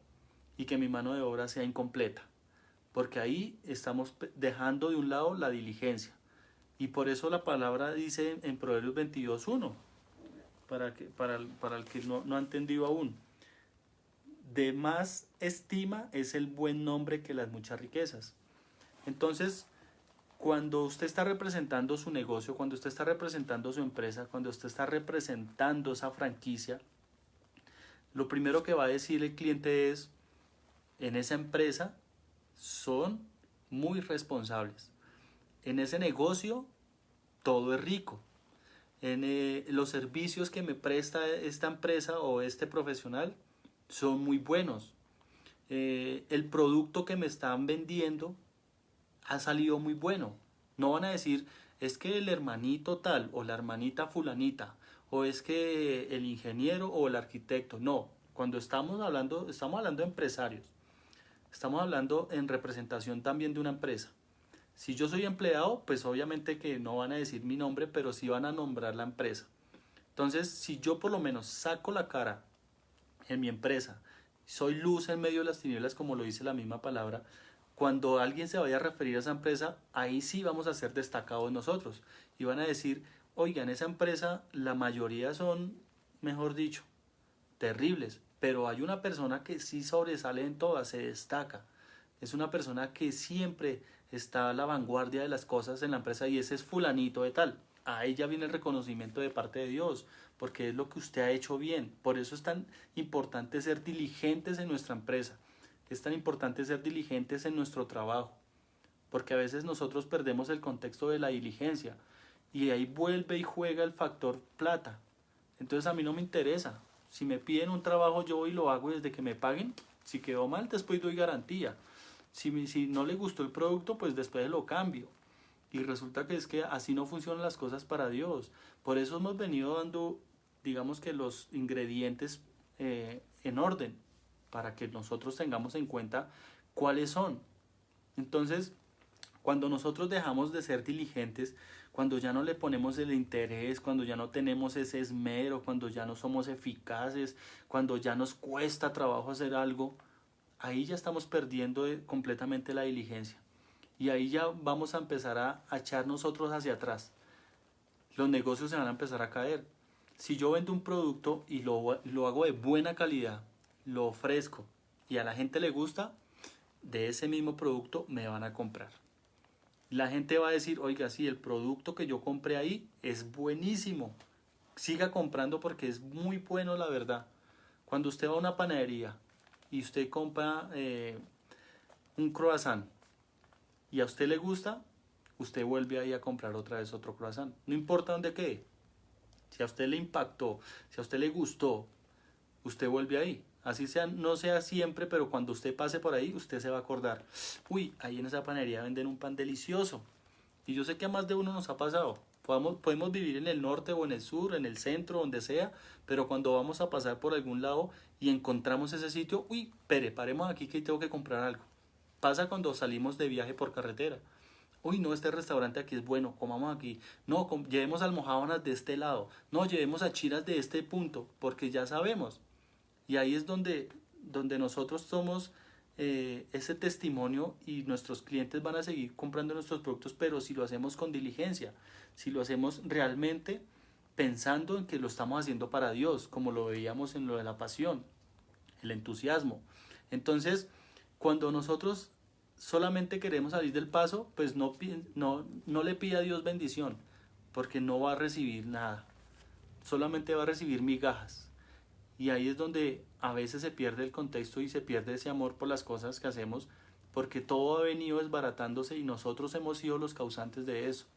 y que mi mano de obra sea incompleta, porque ahí estamos dejando de un lado la diligencia. Y por eso la palabra dice en Proverbios 22:1, para el que no ha entendido aún: de más estima es el buen nombre que las muchas riquezas. Entonces, cuando usted está representando su negocio, cuando usted está representando su empresa, cuando usted está representando esa franquicia, lo primero que va a decir el cliente es: en esa empresa son muy responsables. En ese negocio todo es rico. En los servicios que me presta esta empresa o este profesional son muy buenos. El producto que me están vendiendo ha salido muy bueno. No van a decir: es que el hermanito tal o la hermanita fulanita, o es que el ingeniero o el arquitecto. No, cuando estamos hablando de empresarios. Estamos hablando en representación también de una empresa. Si yo soy empleado, pues obviamente que no van a decir mi nombre, pero sí van a nombrar la empresa. Entonces, si yo por lo menos saco la cara en mi empresa, soy luz en medio de las tinieblas, como lo dice la misma palabra, cuando alguien se vaya a referir a esa empresa, ahí sí vamos a ser destacados nosotros. Y van a decir: oigan, esa empresa, la mayoría son, mejor dicho, terribles, pero hay una persona que sí sobresale en todas, se destaca. Es una persona que siempre está a la vanguardia de las cosas en la empresa, y ese es fulanito de tal. A ella viene el reconocimiento de parte de Dios, porque es lo que usted ha hecho bien. Por eso es tan importante ser diligentes en nuestra empresa. Es tan importante ser diligentes en nuestro trabajo, porque a veces nosotros perdemos el contexto de la diligencia y ahí vuelve y juega el factor plata. Entonces a mí no me interesa. Si me piden un trabajo, yo voy y lo hago desde que me paguen. Si quedó mal, después doy garantía. Si no le gustó el producto, pues después lo cambio. Y resulta que es que así no funcionan las cosas para Dios. Por eso hemos venido dando, digamos que los ingredientes en orden, para que nosotros tengamos en cuenta cuáles son. Entonces, cuando nosotros dejamos de ser diligentes, cuando ya no le ponemos el interés, cuando ya no tenemos ese esmero, cuando ya no somos eficaces, cuando ya nos cuesta trabajo hacer algo, ahí ya estamos perdiendo completamente la diligencia. Y ahí ya vamos a empezar a echar nosotros hacia atrás. Los negocios se van a empezar a caer. Si yo vendo un producto y lo hago de buena calidad, lo ofrezco y a la gente le gusta, de ese mismo producto me van a comprar. La gente va a decir: oiga, sí, el producto que yo compré ahí es buenísimo. Siga comprando porque es muy bueno, la verdad. Cuando usted va a una panadería y usted compra un croissant y a usted le gusta, usted vuelve ahí a comprar otra vez otro croissant. No importa dónde quede. Si a usted le impactó, si a usted le gustó, usted vuelve ahí. Así sea, no sea siempre, pero cuando usted pase por ahí, usted se va a acordar: uy, ahí en esa panadería venden un pan delicioso. Y yo sé que a más de uno nos ha pasado. Podemos vivir en el norte o en el sur, en el centro, donde sea, pero cuando vamos a pasar por algún lado y encontramos ese sitio: uy, paremos aquí que tengo que comprar algo. Pasa cuando salimos de viaje por carretera: uy, no, este restaurante aquí es bueno, comamos aquí. No, llevemos almojábanas de este lado. No, llevemos achiras de este punto, porque ya sabemos. Y ahí es donde nosotros somos ese testimonio y nuestros clientes van a seguir comprando nuestros productos, pero si lo hacemos con diligencia, si lo hacemos realmente pensando en que lo estamos haciendo para Dios, como lo veíamos en lo de la pasión, el entusiasmo. Entonces, cuando nosotros solamente queremos salir del paso, pues no le pida a Dios bendición, porque no va a recibir nada, solamente va a recibir migajas. Y ahí es donde a veces se pierde el contexto y se pierde ese amor por las cosas que hacemos, porque todo ha venido desbaratándose y nosotros hemos sido los causantes de eso.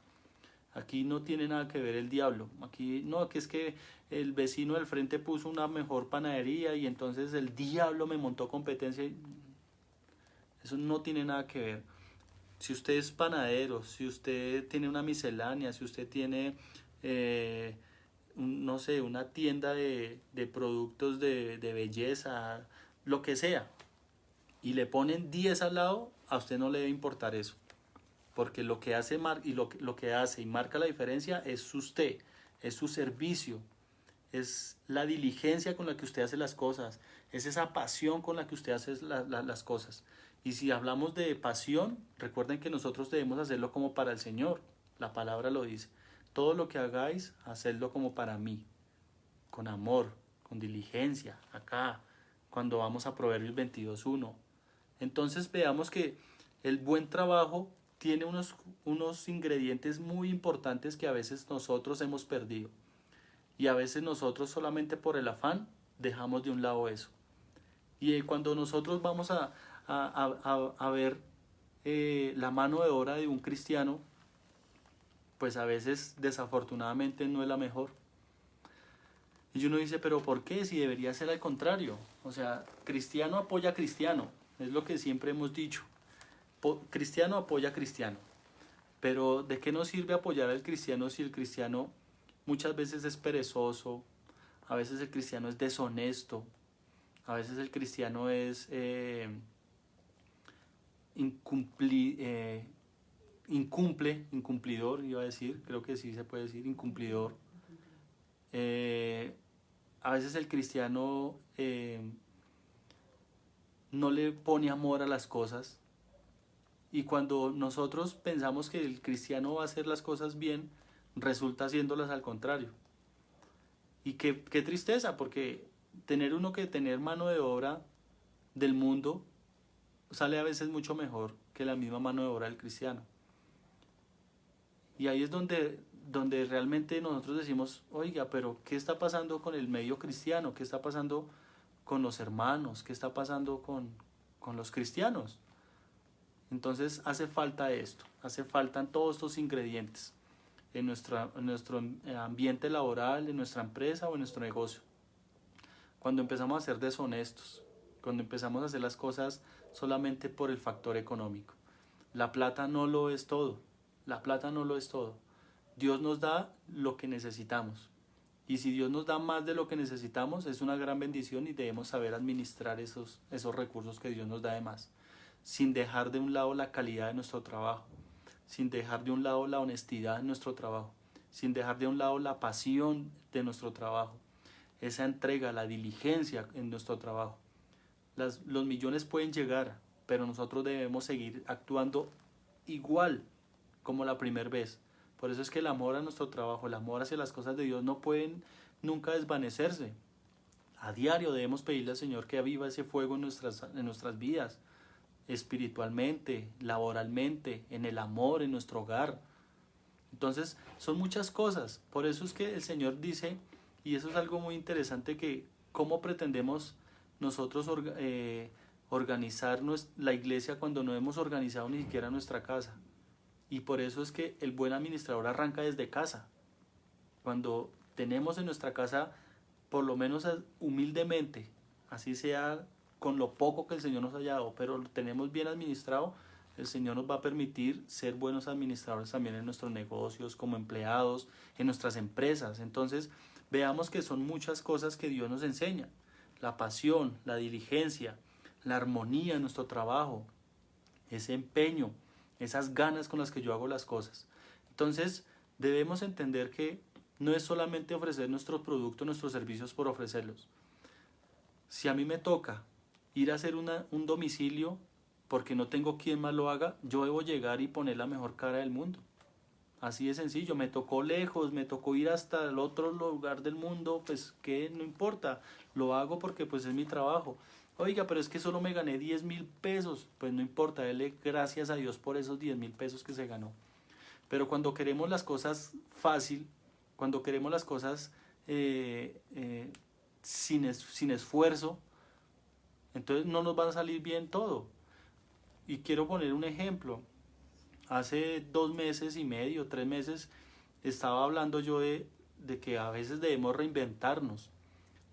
Aquí no tiene nada que ver el diablo. Aquí no, que es que el vecino del frente puso una mejor panadería y entonces el diablo me montó competencia. Eso no tiene nada que ver. Si usted es panadero, si usted tiene una miscelánea, si usted tiene, no sé, una tienda de productos de belleza, lo que sea, y le ponen 10 al lado, a usted no le debe importar eso. Porque lo que hace y lo que hace y marca la diferencia es usted, es su servicio, es la diligencia con la que usted hace las cosas, es esa pasión con la que usted hace las cosas. Y si hablamos de pasión, recuerden que nosotros debemos hacerlo como para el Señor. La palabra lo dice. Todo lo que hagáis, hacedlo como para mí, con amor, con diligencia, acá, cuando vamos a Proverbios 22:1. Entonces veamos que el buen trabajo tiene unos ingredientes muy importantes que a veces nosotros hemos perdido. Y a veces nosotros solamente por el afán dejamos de un lado eso. Y cuando nosotros vamos a ver la mano de obra de un cristiano, pues a veces desafortunadamente no es la mejor. Y uno dice, pero ¿por qué? Si debería ser al contrario. O sea, cristiano apoya a cristiano, es lo que siempre hemos dicho. Cristiano apoya a cristiano. Pero ¿de qué nos sirve apoyar al cristiano si el cristiano muchas veces es perezoso, a veces el cristiano es deshonesto, a veces el cristiano es incumplidor, iba a decir, creo que sí se puede decir, incumplidor. A veces el cristiano no le pone amor a las cosas. Y cuando nosotros pensamos que el cristiano va a hacer las cosas bien, resulta haciéndolas al contrario. Y qué tristeza, porque tener uno que tener mano de obra del mundo sale a veces mucho mejor que la misma mano de obra del cristiano. Y ahí es donde realmente nosotros decimos, oiga, pero ¿qué está pasando con el medio cristiano? ¿Qué está pasando con los hermanos? ¿Qué está pasando con los cristianos? Entonces hace falta esto, hace falta todos estos ingredientes en nuestro ambiente laboral, en nuestra empresa o en nuestro negocio. Cuando empezamos a ser deshonestos, cuando empezamos a hacer las cosas solamente por el factor económico. La plata no lo es todo, la plata no lo es todo. Dios nos da lo que necesitamos. Y si Dios nos da más de lo que necesitamos, es una gran bendición y debemos saber administrar esos recursos que Dios nos da de más, sin dejar de un lado la calidad de nuestro trabajo, sin dejar de un lado la honestidad en nuestro trabajo, sin dejar de un lado la pasión de nuestro trabajo, esa entrega, la diligencia en nuestro trabajo. Los millones pueden llegar, pero nosotros debemos seguir actuando igual como la primera vez. Por eso es que el amor a nuestro trabajo, el amor hacia las cosas de Dios no pueden nunca desvanecerse. A diario debemos pedirle al Señor que aviva ese fuego en nuestras vidas, espiritualmente, laboralmente, en el amor, en nuestro hogar. Entonces, son muchas cosas. Por eso es que el Señor dice, y eso es algo muy interesante, que cómo pretendemos nosotros organizar la iglesia cuando no hemos organizado ni siquiera nuestra casa. Y por eso es que el buen administrador arranca desde casa. Cuando tenemos en nuestra casa, por lo menos humildemente, así sea con lo poco que el Señor nos haya dado, pero lo tenemos bien administrado, el Señor nos va a permitir ser buenos administradores también en nuestros negocios, como empleados, en nuestras empresas. Entonces, veamos que son muchas cosas que Dios nos enseña. La pasión, la diligencia, la armonía en nuestro trabajo, ese empeño, esas ganas con las que yo hago las cosas. Entonces, debemos entender que no es solamente ofrecer nuestros productos, nuestros servicios por ofrecerlos. Si a mí me toca ir a hacer un domicilio porque no tengo quien más lo haga, yo debo llegar y poner la mejor cara del mundo. Así de sencillo, me tocó lejos, me tocó ir hasta el otro lugar del mundo, pues que no importa, lo hago porque pues es mi trabajo. Oiga, pero es que solo me gané 10.000 pesos, pues no importa, dele gracias a Dios por esos 10.000 pesos que se ganó. Pero cuando queremos las cosas fácil, cuando queremos las cosas sin esfuerzo, entonces no nos va a salir bien todo. Y quiero poner un ejemplo. Hace 2 meses y medio, 3 meses, estaba hablando yo de que a veces debemos reinventarnos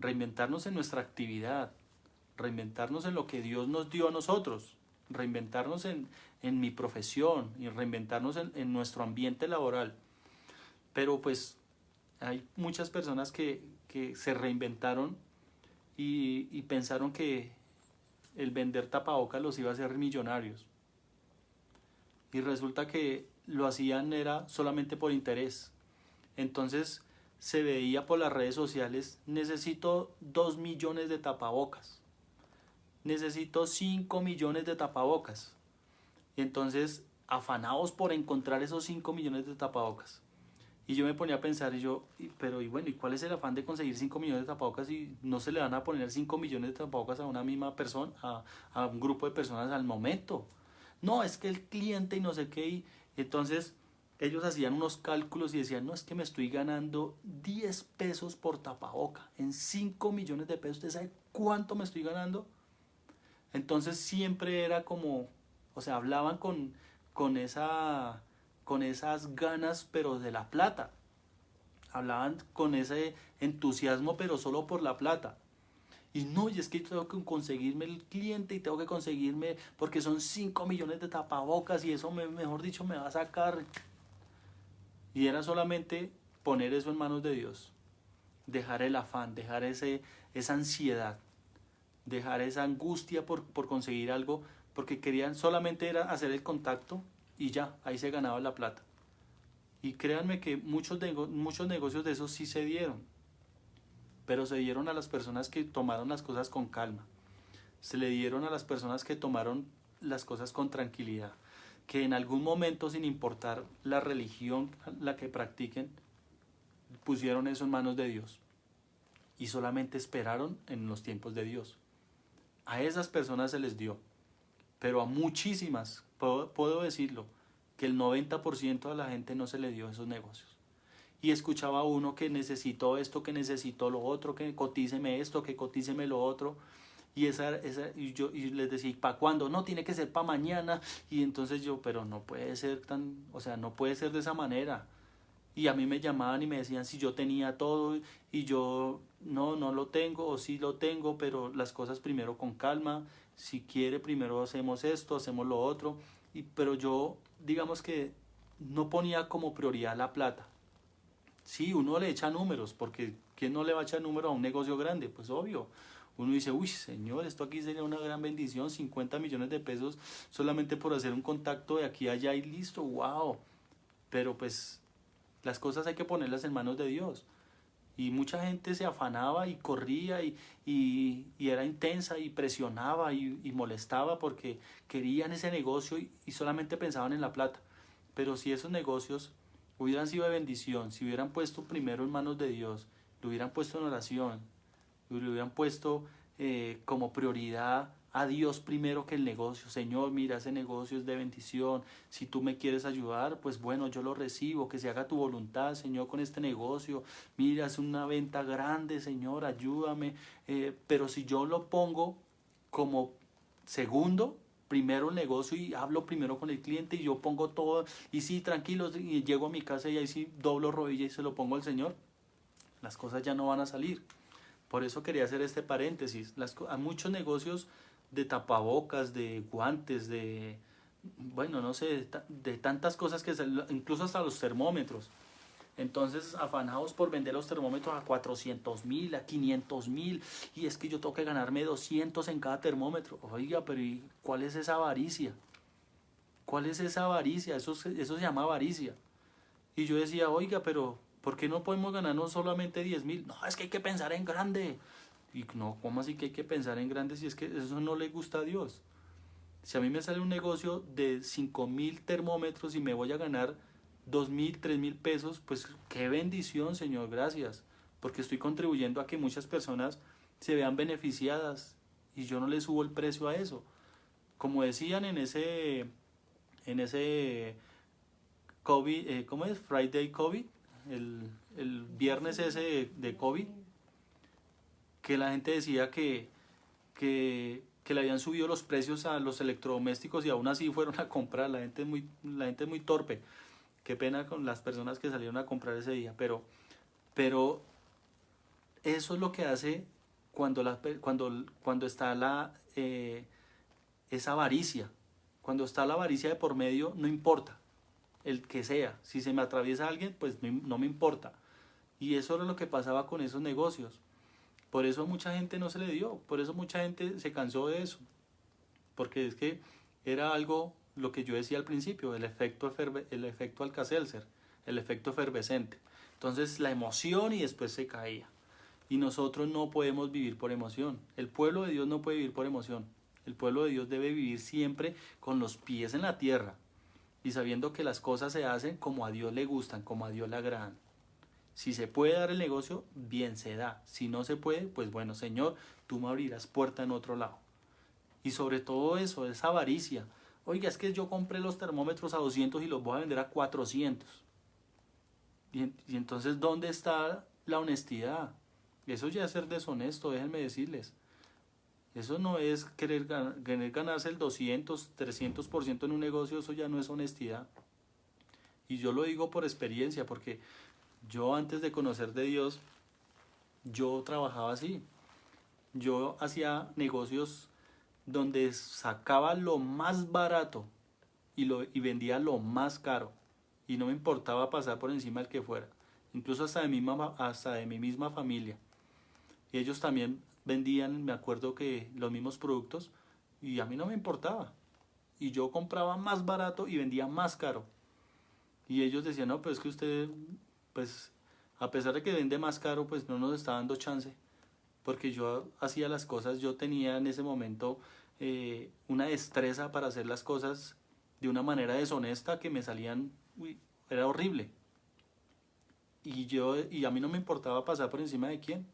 en nuestra actividad, reinventarnos en lo que Dios nos dio a nosotros, reinventarnos en mi profesión y reinventarnos en nuestro ambiente laboral. Pero pues hay muchas personas que se reinventaron y pensaron que el vender tapabocas los iba a hacer millonarios. Y resulta que lo hacían era solamente por interés. Entonces se veía por las redes sociales, necesito 2 millones de tapabocas, necesito 5 millones de tapabocas. Y entonces afanados por encontrar esos 5 millones de tapabocas. Y yo me ponía a pensar, pero y bueno, ¿y cuál es el afán de conseguir 5 millones de tapabocas si no se le van a poner 5 millones de tapabocas a una misma persona, a un grupo de personas al momento? No, es que el cliente y no sé qué. Y entonces ellos hacían unos cálculos y decían, no, es que me estoy ganando 10 pesos por tapaboca. En 5 millones de pesos, ¿usted sabe cuánto me estoy ganando? Entonces siempre era como, o sea, hablaban con esas ganas, pero de la plata. Hablaban con ese entusiasmo, pero solo por la plata. Y no, y es que tengo que conseguirme el cliente y tengo que conseguirme, porque son 5 millones de tapabocas y eso, mejor dicho, me va a sacar. Y era solamente poner eso en manos de Dios. Dejar el afán, dejar esa ansiedad, dejar esa angustia por conseguir algo, porque querían solamente era hacer el contacto y ya, ahí se ganaba la plata. Y créanme que muchos negocios de esos sí se dieron, pero se dieron a las personas que tomaron las cosas con calma, se le dieron a las personas que tomaron las cosas con tranquilidad, que en algún momento, sin importar la religión la que practiquen, pusieron eso en manos de Dios y solamente esperaron en los tiempos de Dios. A esas personas se les dio, pero a muchísimas, puedo decirlo, que el 90% de la gente no se le dio esos negocios. Y escuchaba uno que necesitó esto, que necesitó lo otro, que cotíceme esto, que cotíceme lo otro. Y les decía, ¿para cuándo? No, tiene que ser para mañana. Y entonces yo, pero no puede ser no puede ser de esa manera. Y a mí me llamaban y me decían si yo tenía todo y yo no lo tengo o sí lo tengo, pero las cosas primero con calma. Si quiere, primero hacemos esto, hacemos lo otro. Pero yo, digamos que no ponía como prioridad la plata. Sí, uno le echa números, porque ¿quién no le va a echar número a un negocio grande? Pues obvio. Uno dice, uy, señor, esto aquí sería una gran bendición, 50 millones de pesos solamente por hacer un contacto de aquí a allá y listo, wow. Pero pues las cosas hay que ponerlas en manos de Dios. Y mucha gente se afanaba y corría y era intensa y presionaba y molestaba porque querían ese negocio y solamente pensaban en la plata. Pero si esos negocios hubieran sido de bendición, si hubieran puesto primero en manos de Dios, lo hubieran puesto en oración, lo hubieran puesto como prioridad a Dios primero que el negocio. Señor, mira, ese negocio es de bendición. Si tú me quieres ayudar, pues bueno, yo lo recibo. Que se haga tu voluntad, Señor, con este negocio. Mira, es una venta grande, Señor, ayúdame. Pero si yo lo pongo como segundo, primero el negocio y hablo primero con el cliente y yo pongo todo, y sí, tranquilo, y llego a mi casa y ahí sí doblo rodilla y se lo pongo al Señor, las cosas ya no van a salir. Por eso quería hacer este paréntesis. Hay muchos negocios de tapabocas, de guantes, bueno, no sé, de tantas cosas incluso hasta los termómetros. Entonces, afanados por vender los termómetros a 400.000, a 500.000, y es que yo tengo que ganarme 200 en cada termómetro. Oiga, pero ¿y cuál es esa avaricia? ¿Cuál es esa avaricia? Eso se llama avaricia. Y yo decía, oiga, pero ¿por qué no podemos ganarnos solamente 10.000? No, es que hay que pensar en grande. Y no, ¿cómo así que hay que pensar en grande si es que eso no le gusta a Dios? Si a mí me sale un negocio de 5.000 termómetros y me voy a ganar 2.000, 3.000 pesos, pues qué bendición, Señor, gracias. Porque estoy contribuyendo a que muchas personas se vean beneficiadas y yo no le subo el precio a eso. Como decían en ese COVID, ¿cómo es? Friday COVID, el viernes ese de COVID, que la gente decía que le habían subido los precios a los electrodomésticos y aún así fueron a comprar. La gente es muy torpe. Qué pena con las personas que salieron a comprar ese día, pero eso es lo que hace cuando está esa avaricia. Cuando está la avaricia de por medio, no importa el que sea. Si se me atraviesa alguien, pues no me importa. Y eso era lo que pasaba con esos negocios. Por eso mucha gente no se le dio, por eso mucha gente se cansó de eso, porque es que era algo, lo que yo decía al principio, el efecto Alka-Seltzer, el efecto efervescente. Entonces la emoción y después se caía. Y nosotros no podemos vivir por emoción. El pueblo de Dios no puede vivir por emoción. El pueblo de Dios debe vivir siempre con los pies en la tierra y sabiendo que las cosas se hacen como a Dios le gustan, como a Dios le agradan. Si se puede dar el negocio, bien se da. Si no se puede, pues bueno, Señor, tú me abrirás puerta en otro lado. Y sobre todo eso, esa avaricia. Oiga, es que yo compré los termómetros a 200 y los voy a vender a 400. Y entonces, ¿dónde está la honestidad? Eso ya es ser deshonesto, déjenme decirles. Eso no es querer ganarse el 200, 300% en un negocio, eso ya no es honestidad. Y yo lo digo por experiencia, porque yo antes de conocer de Dios, yo trabajaba así. Yo hacía negocios donde sacaba lo más barato y vendía lo más caro. Y no me importaba pasar por encima del que fuera. Incluso hasta de mi misma familia. Y ellos también vendían, me acuerdo que los mismos productos, y a mí no me importaba. Y yo compraba más barato y vendía más caro. Y ellos decían, no, pero es que usted, pues, a pesar de que vende más caro, pues no nos está dando chance. Porque yo hacía las cosas, yo tenía en ese momento una destreza para hacer las cosas de una manera deshonesta que me salían, uy, era horrible. Y a mí no me importaba pasar por encima de quién.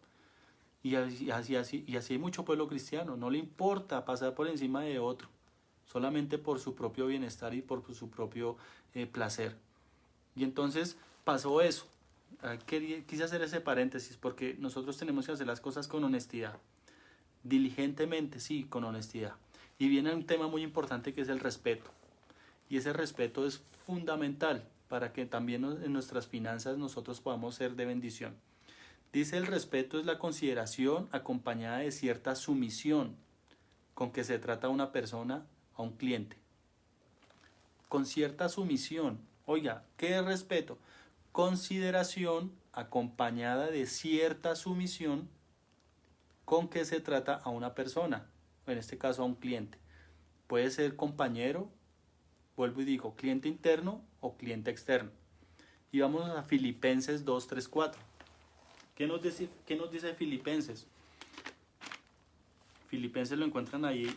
Y así hay mucho pueblo cristiano, no le importa pasar por encima de otro, solamente por su propio bienestar y por su propio placer. Y entonces pasó eso. Quise hacer ese paréntesis porque nosotros tenemos que hacer las cosas con honestidad. Diligentemente, sí, con honestidad. Y viene un tema muy importante que es el respeto. Y ese respeto es fundamental para que también en nuestras finanzas nosotros podamos ser de bendición. Dice: el respeto es la consideración acompañada de cierta sumisión con que se trata a una persona, a un cliente. Con cierta sumisión. Oiga, ¿qué es respeto? Consideración acompañada de cierta sumisión con que se trata a una persona, en este caso a un cliente. Puede ser compañero, vuelvo y digo, cliente interno o cliente externo. Y vamos a Filipenses 2, 3, 4. ¿Qué nos dice Filipenses? Filipenses lo encuentran ahí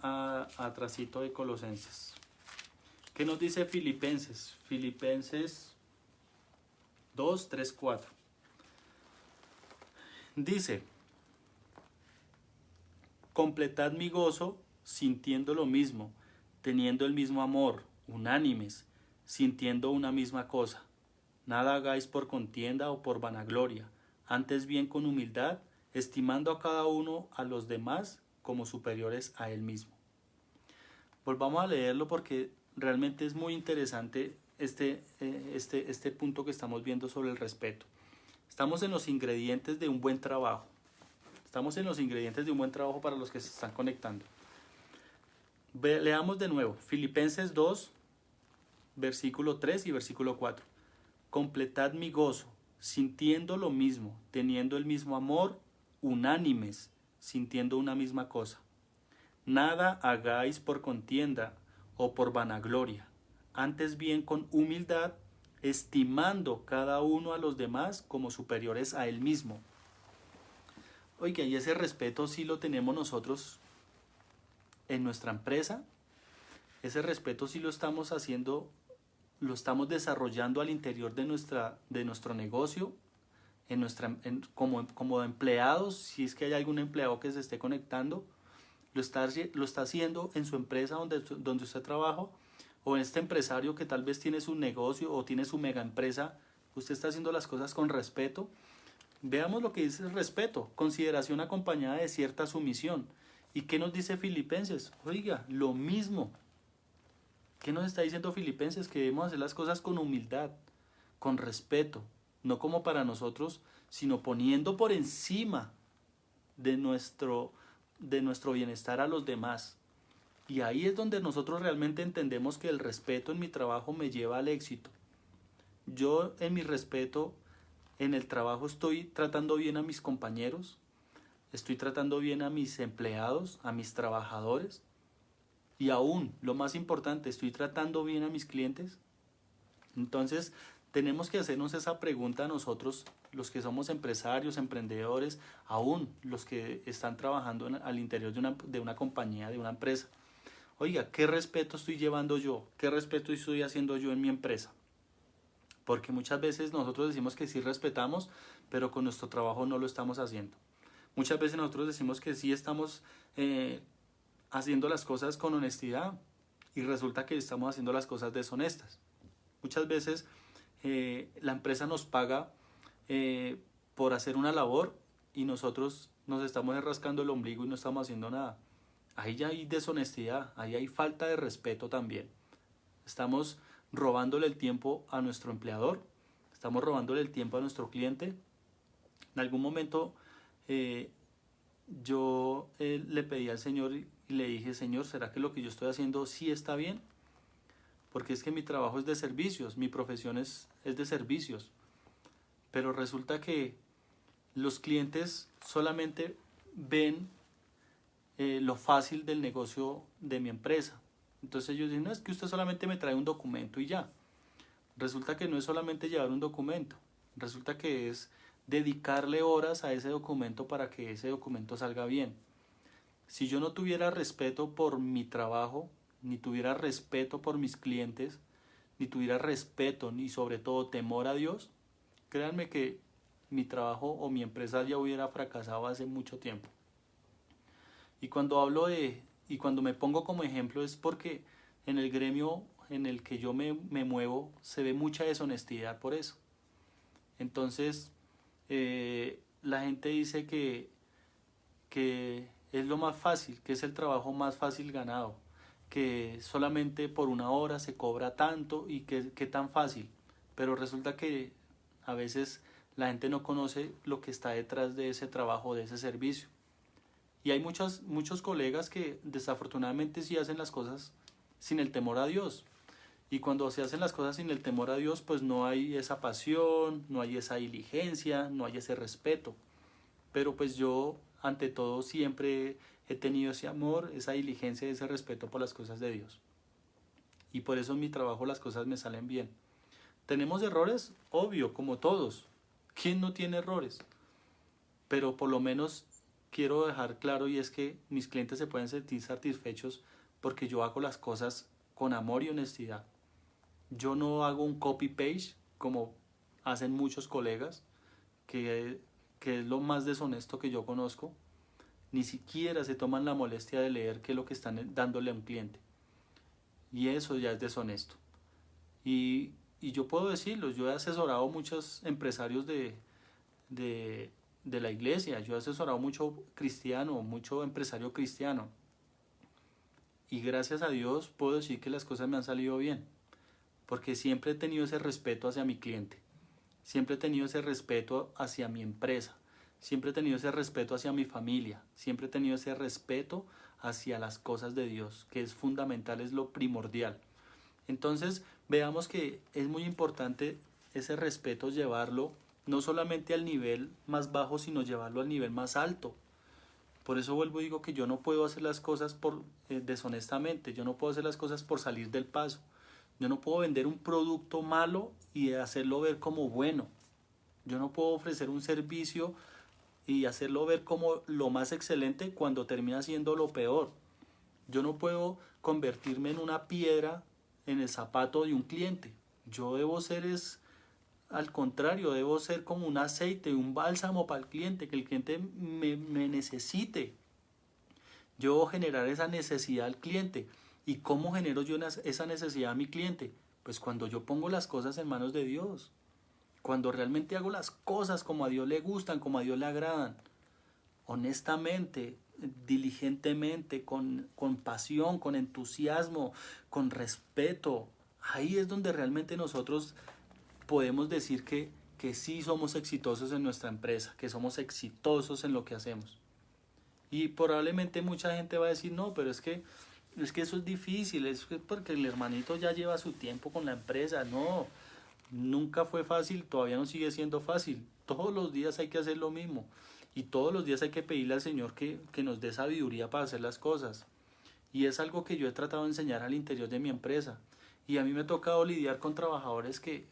atrasito de Colosenses. ¿Qué nos dice Filipenses? Filipenses 2, 3, 4. Dice: completad mi gozo sintiendo lo mismo, teniendo el mismo amor, unánimes, sintiendo una misma cosa. Nada hagáis por contienda o por vanagloria, antes bien con humildad, estimando a cada uno a los demás como superiores a él mismo. Volvamos a leerlo porque realmente es muy interesante este punto que estamos viendo sobre el respeto. Estamos en los ingredientes de un buen trabajo. Estamos en los ingredientes de un buen trabajo para los que se están conectando. Leamos de nuevo Filipenses 2, versículo 3 y versículo 4. Completad mi gozo, sintiendo lo mismo, teniendo el mismo amor, unánimes, sintiendo una misma cosa. Nada hagáis por contienda o por vanagloria, antes bien con humildad, estimando cada uno a los demás como superiores a él mismo. Oiga, y ese respeto sí lo tenemos nosotros en nuestra empresa. Ese respeto sí lo estamos haciendo, lo estamos desarrollando al interior de nuestro negocio, como empleados, si es que hay algún empleado que se esté conectando, lo está haciendo en su empresa donde usted trabaja, o en este empresario que tal vez tiene su negocio o tiene su mega empresa, usted está haciendo las cosas con respeto. Veamos lo que dice el respeto: consideración acompañada de cierta sumisión. ¿Y qué nos dice Filipenses? Oiga, lo mismo. ¿Qué nos está diciendo Filipenses? Que debemos hacer las cosas con humildad, con respeto, no como para nosotros, sino poniendo por encima de nuestro bienestar a los demás. Y ahí es donde nosotros realmente entendemos que el respeto en mi trabajo me lleva al éxito. Yo en mi respeto en el trabajo estoy tratando bien a mis compañeros, estoy tratando bien a mis empleados, a mis trabajadores, y aún, lo más importante, estoy tratando bien a mis clientes. Entonces, tenemos que hacernos esa pregunta a nosotros, los que somos empresarios, emprendedores, aún los que están trabajando al interior de una compañía, de una empresa. Oiga, ¿qué respeto estoy llevando yo? ¿Qué respeto estoy haciendo yo en mi empresa? Porque muchas veces nosotros decimos que sí respetamos, pero con nuestro trabajo no lo estamos haciendo. Muchas veces nosotros decimos que sí estamos haciendo las cosas con honestidad, y resulta que estamos haciendo las cosas deshonestas. Muchas veces la empresa nos paga por hacer una labor, y nosotros nos estamos rascando el ombligo y no estamos haciendo nada. Ahí ya hay deshonestidad, ahí hay falta de respeto también. Estamos robándole el tiempo a nuestro empleador, estamos robándole el tiempo a nuestro cliente. En algún momento yo le pedí al Señor y le dije: Señor, ¿será que lo que yo estoy haciendo sí está bien? Porque es que mi trabajo es de servicios, mi profesión es de servicios. Pero resulta que los clientes solamente ven lo fácil del negocio de mi empresa. Entonces ellos dicen: no, es que usted solamente me trae un documento y ya. Resulta que no es solamente llevar un documento, resulta que es dedicarle horas a ese documento para que ese documento salga bien. Si yo no tuviera respeto por mi trabajo, ni tuviera respeto por mis clientes, ni tuviera respeto, ni sobre todo temor a Dios, créanme que mi trabajo o mi empresa ya hubiera fracasado hace mucho tiempo. Y cuando me pongo como ejemplo es porque en el gremio en el que yo me muevo se ve mucha deshonestidad por eso. Entonces la gente dice que es lo más fácil, que es el trabajo más fácil ganado, que solamente por una hora se cobra tanto y que tan fácil. Pero resulta que a veces la gente no conoce lo que está detrás de ese trabajo, de ese servicio. Y hay muchos colegas que desafortunadamente sí hacen las cosas sin el temor a Dios. Y cuando se hacen las cosas sin el temor a Dios, pues no hay esa pasión, no hay esa diligencia, no hay ese respeto. Pero pues yo, ante todo, siempre he tenido ese amor, esa diligencia y ese respeto por las cosas de Dios. Y por eso en mi trabajo las cosas me salen bien. ¿Tenemos errores? Obvio, como todos. ¿Quién no tiene errores? Pero por lo menos quiero dejar claro, y es que mis clientes se pueden sentir satisfechos porque yo hago las cosas con amor y honestidad. Yo no hago un copy-paste como hacen muchos colegas, que es lo más deshonesto que yo conozco. Ni siquiera se toman la molestia de leer qué es lo que están dándole a un cliente. Y eso ya es deshonesto. Y yo puedo decirlo, yo he asesorado a muchos empresarios de la iglesia, yo he asesorado mucho cristiano, mucho empresario cristiano. Y gracias a Dios puedo decir que las cosas me han salido bien, porque siempre he tenido ese respeto hacia mi cliente, siempre he tenido ese respeto hacia mi empresa, siempre he tenido ese respeto hacia mi familia, siempre he tenido ese respeto hacia las cosas de Dios, que es fundamental, es lo primordial. Entonces veamos que es muy importante ese respeto llevarlo no solamente al nivel más bajo, sino llevarlo al nivel más alto. Por eso vuelvo y digo que yo no puedo hacer las cosas deshonestamente, yo no puedo hacer las cosas por salir del paso. Yo no puedo vender un producto malo y hacerlo ver como bueno. Yo no puedo ofrecer un servicio y hacerlo ver como lo más excelente cuando termina siendo lo peor. Yo no puedo convertirme en una piedra en el zapato de un cliente. Yo debo ser al contrario, debo ser como un aceite, un bálsamo para el cliente, que el cliente me necesite. Yo debo generar esa necesidad al cliente. ¿Y cómo genero yo esa necesidad a mi cliente? Pues cuando yo pongo las cosas en manos de Dios. Cuando realmente hago las cosas como a Dios le gustan, como a Dios le agradan. Honestamente, diligentemente, con pasión, con entusiasmo, con respeto. Ahí es donde realmente nosotros podemos decir que sí somos exitosos en nuestra empresa, que somos exitosos en lo que hacemos. Y probablemente mucha gente va a decir, no, pero es que eso es difícil, es porque el hermanito ya lleva su tiempo con la empresa. No, nunca fue fácil, todavía no sigue siendo fácil. Todos los días hay que hacer lo mismo. Y todos los días hay que pedirle al Señor que nos dé sabiduría para hacer las cosas. Y es algo que yo he tratado de enseñar al interior de mi empresa. Y a mí me ha tocado lidiar con trabajadores que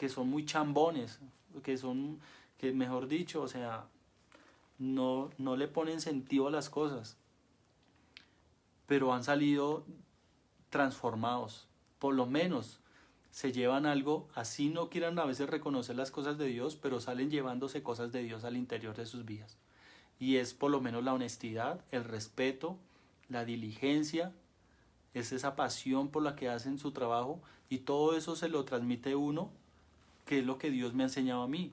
son muy chambones, que mejor dicho, o sea, no le ponen sentido a las cosas, pero han salido transformados. Por lo menos se llevan algo, así no quieran a veces reconocer las cosas de Dios, pero salen llevándose cosas de Dios al interior de sus vidas. Y es por lo menos la honestidad, el respeto, la diligencia, es esa pasión por la que hacen su trabajo, y todo eso se lo transmite uno, que es lo que Dios me ha enseñado a mí.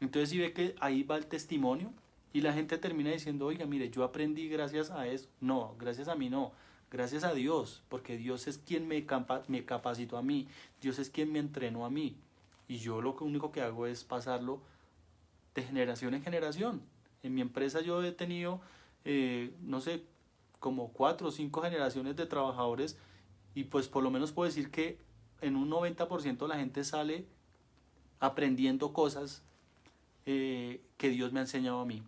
Entonces si ve que ahí va el testimonio y la gente termina diciendo, oiga, mire, yo aprendí gracias a eso. No, gracias a mí no, gracias a Dios, porque Dios es quien me capacitó a mí, Dios es quien me entrenó a mí. Y yo lo único que hago es pasarlo de generación en generación. En mi empresa yo he tenido, no sé, como 4 o 5 generaciones de trabajadores, y pues por lo menos puedo decir que en un 90% la gente sale aprendiendo cosas que Dios me ha enseñado a mí.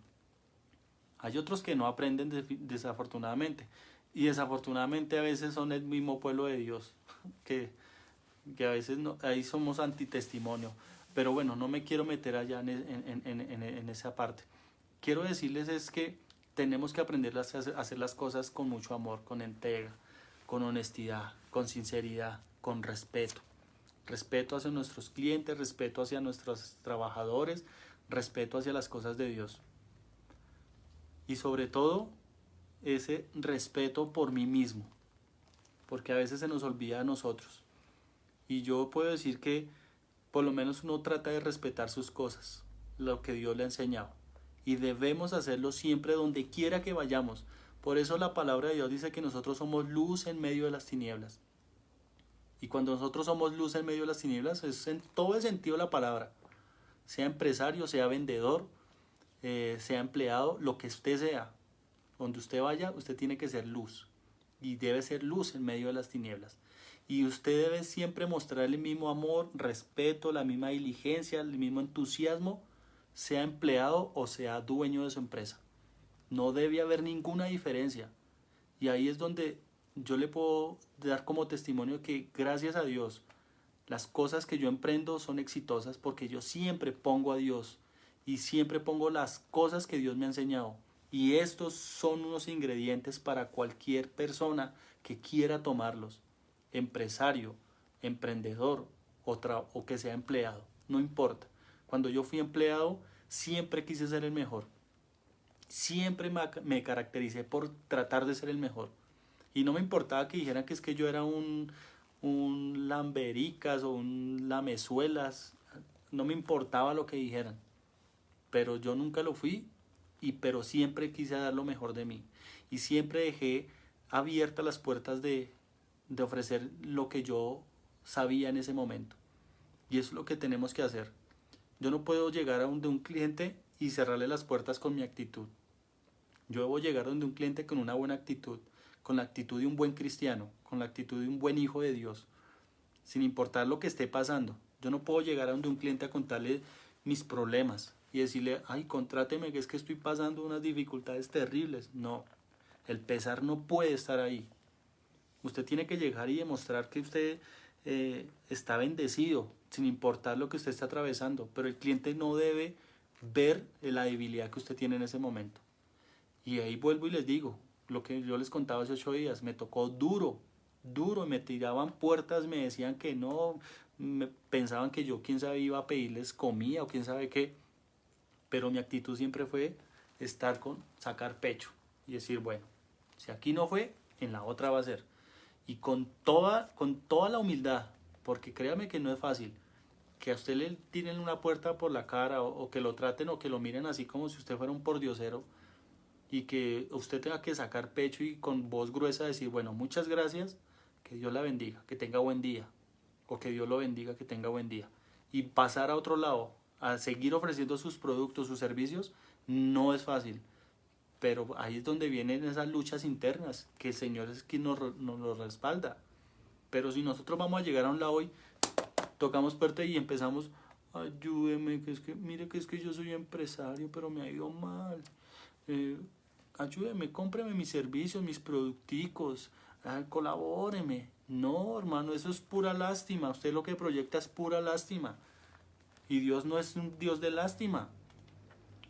Hay otros que no aprenden desafortunadamente, y desafortunadamente a veces son el mismo pueblo de Dios, que, que a veces no, ahí somos antitestimonio. Pero bueno, no me quiero meter allá en esa parte. Quiero decirles es que tenemos que aprender a hacer las cosas con mucho amor, con entrega, con honestidad, con sinceridad, con respeto. Respeto hacia nuestros clientes, respeto hacia nuestros trabajadores, respeto hacia las cosas de Dios. Y sobre todo, ese respeto por mí mismo, porque a veces se nos olvida a nosotros. Y yo puedo decir que por lo menos uno trata de respetar sus cosas, lo que Dios le ha enseñado. Y debemos hacerlo siempre donde quiera que vayamos. Por eso la palabra de Dios dice que nosotros somos luz en medio de las tinieblas. Y cuando nosotros somos luz en medio de las tinieblas, es en todo el sentido de la palabra. Sea empresario, sea vendedor, sea empleado, lo que usted sea. Donde usted vaya, usted tiene que ser luz. Y debe ser luz en medio de las tinieblas. Y usted debe siempre mostrar el mismo amor, respeto, la misma diligencia, el mismo entusiasmo, sea empleado o sea dueño de su empresa. No debe haber ninguna diferencia. Y ahí es donde yo le puedo dar como testimonio que gracias a Dios, las cosas que yo emprendo son exitosas porque yo siempre pongo a Dios y siempre pongo las cosas que Dios me ha enseñado. Y estos son unos ingredientes para cualquier persona que quiera tomarlos. Empresario, emprendedor o que sea empleado, no importa. Cuando yo fui empleado, siempre quise ser el mejor. Siempre me caractericé por tratar de ser el mejor. Y no me importaba que dijeran que es que yo era un lambericas o un lamezuelas. No me importaba lo que dijeran. Pero yo nunca lo fui, pero siempre quise dar lo mejor de mí. Y siempre dejé abiertas las puertas de ofrecer lo que yo sabía en ese momento. Y eso es lo que tenemos que hacer. Yo no puedo llegar a donde un cliente y cerrarle las puertas con mi actitud. Yo debo llegar donde un cliente con una buena actitud, con la actitud de un buen cristiano, con la actitud de un buen hijo de Dios, sin importar lo que esté pasando. Yo no puedo llegar a donde un cliente a contarle mis problemas y decirle, ay, contráteme, que es que estoy pasando unas dificultades terribles. No, el pesar no puede estar ahí. Usted tiene que llegar y demostrar que usted está bendecido, sin importar lo que usted esté atravesando. Pero el cliente no debe ver la debilidad que usted tiene en ese momento. Y ahí vuelvo y les digo, lo que yo les contaba hace 8 días, me tocó duro, duro, me tiraban puertas, me decían que no, pensaban que yo quién sabe iba a pedirles comida o quién sabe qué, pero mi actitud siempre fue sacar pecho y decir, bueno, si aquí no fue, en la otra va a ser. Y con toda la humildad, porque créame que no es fácil, que a usted le tiren una puerta por la cara o que lo traten o que lo miren así como si usted fuera un pordiosero y que usted tenga que sacar pecho y con voz gruesa decir, bueno, muchas gracias, que Dios la bendiga, que tenga buen día, o que Dios lo bendiga, que tenga buen día. Y pasar a otro lado, a seguir ofreciendo sus productos, sus servicios, no es fácil. Pero ahí es donde vienen esas luchas internas, que el Señor es quien nos respalda. Pero si nosotros vamos a llegar a un lado y tocamos puerta y empezamos, ayúdeme, que es que, mire que es que yo soy empresario, pero me ha ido mal. Ayúdeme, cómpreme mis servicios, mis producticos, colabóreme. No, hermano, eso es pura lástima. Usted lo que proyecta es pura lástima. Y Dios no es un Dios de lástima.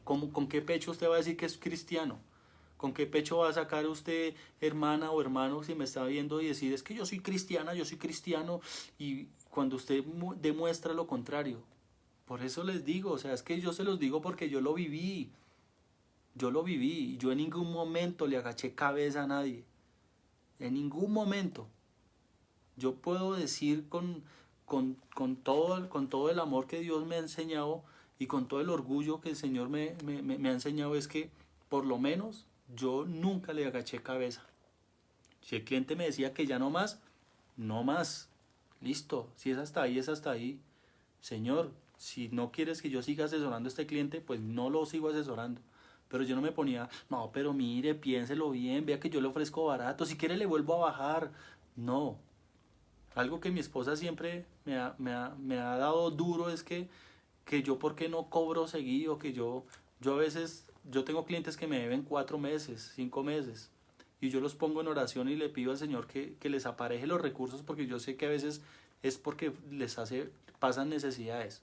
¿Con qué pecho usted va a decir que es cristiano? ¿Con qué pecho va a sacar usted, hermana o hermano, si me está viendo y decir, es que yo soy cristiana, yo soy cristiano, y cuando usted demuestra lo contrario? Por eso les digo, o sea, es que yo se los digo porque yo lo viví. Yo lo viví. Yo en ningún momento le agaché cabeza a nadie. En ningún momento. Yo puedo decir con todo el amor que Dios me ha enseñado y con todo el orgullo que el Señor me ha enseñado, es que por lo menos yo nunca le agaché cabeza. Si el cliente me decía que ya no más, no más. Listo. Si es hasta ahí, es hasta ahí. Señor, si no quieres que yo siga asesorando a este cliente, pues no lo sigo asesorando. Pero yo no me ponía, no, pero mire, piénselo bien, vea que yo le ofrezco barato, si quiere le vuelvo a bajar. No. Algo que mi esposa siempre me ha dado duro es que yo por qué no cobro seguido, que yo a veces, yo tengo clientes que me deben 4 meses, 5 meses, y yo los pongo en oración y le pido al Señor que les apareje los recursos, porque yo sé que a veces es porque pasan necesidades.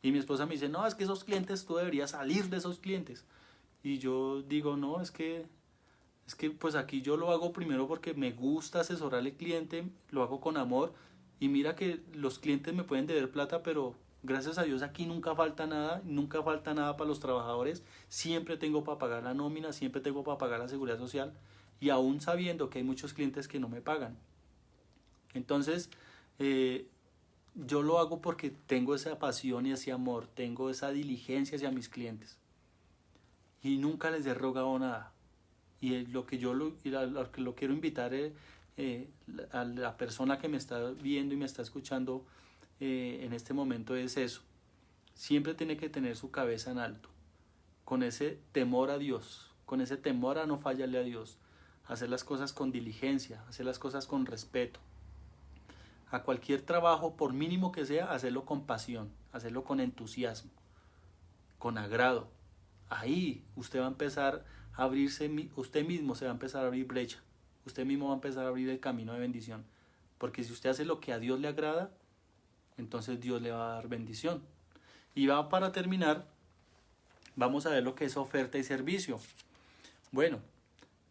Y mi esposa me dice, no, es que esos clientes, tú deberías salir de esos clientes. Y yo digo, no, es que pues aquí yo lo hago primero porque me gusta asesorar al cliente, lo hago con amor, y mira que los clientes me pueden deber plata, pero gracias a Dios aquí nunca falta nada para los trabajadores, siempre tengo para pagar la nómina, siempre tengo para pagar la seguridad social, y aún sabiendo que hay muchos clientes que no me pagan. Entonces, yo lo hago porque tengo esa pasión y ese amor, tengo esa diligencia hacia mis clientes, y nunca les he rogado nada. Y lo quiero invitar a la persona que me está viendo y me está escuchando en este momento es eso. Siempre tiene que tener su cabeza en alto, con ese temor a Dios, con ese temor a no fallarle a Dios, hacer las cosas con diligencia, hacer las cosas con respeto. A cualquier trabajo, por mínimo que sea, hacerlo con pasión, hacerlo con entusiasmo, con agrado. Ahí usted va a empezar a abrirse, usted mismo se va a empezar a abrir brecha, usted mismo va a empezar a abrir el camino de bendición, porque si usted hace lo que a Dios le agrada, entonces Dios le va a dar bendición. Y para terminar, vamos a ver lo que es oferta y servicio. Bueno,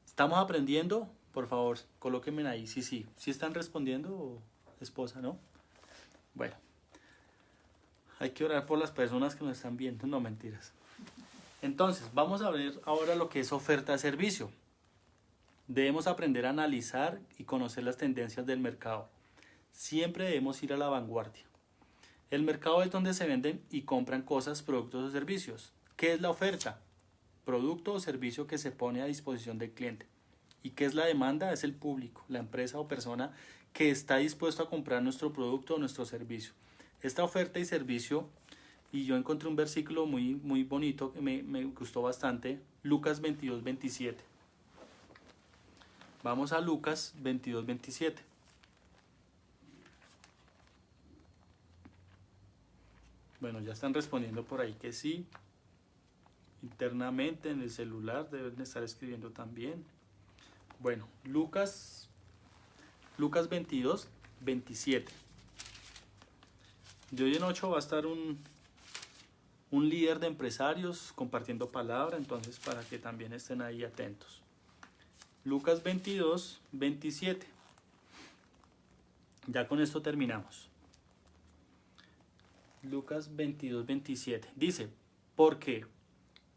estamos aprendiendo, por favor, colóquenme ahí, sí están respondiendo, esposa, ¿no? Bueno, hay que orar por las personas que nos están viendo, no mentiras. Entonces, vamos a ver ahora lo que es oferta-servicio. Debemos aprender a analizar y conocer las tendencias del mercado. Siempre debemos ir a la vanguardia. El mercado es donde se venden y compran cosas, productos o servicios. ¿Qué es la oferta? Producto o servicio que se pone a disposición del cliente. ¿Y qué es la demanda? Es el público, la empresa o persona que está dispuesto a comprar nuestro producto o nuestro servicio. Esta oferta y servicio, y yo encontré un versículo muy, muy bonito que me gustó bastante, Lucas 22, 27. Vamos a Lucas 22, 27. Bueno, ya están respondiendo por ahí que sí. Internamente en el celular deben estar escribiendo también. Bueno, Lucas 22, 27. De hoy en 8 va a estar un líder de empresarios compartiendo palabra, entonces para que también estén ahí atentos. Lucas 22, 27. Ya con esto terminamos. Lucas 22, 27. Dice, porque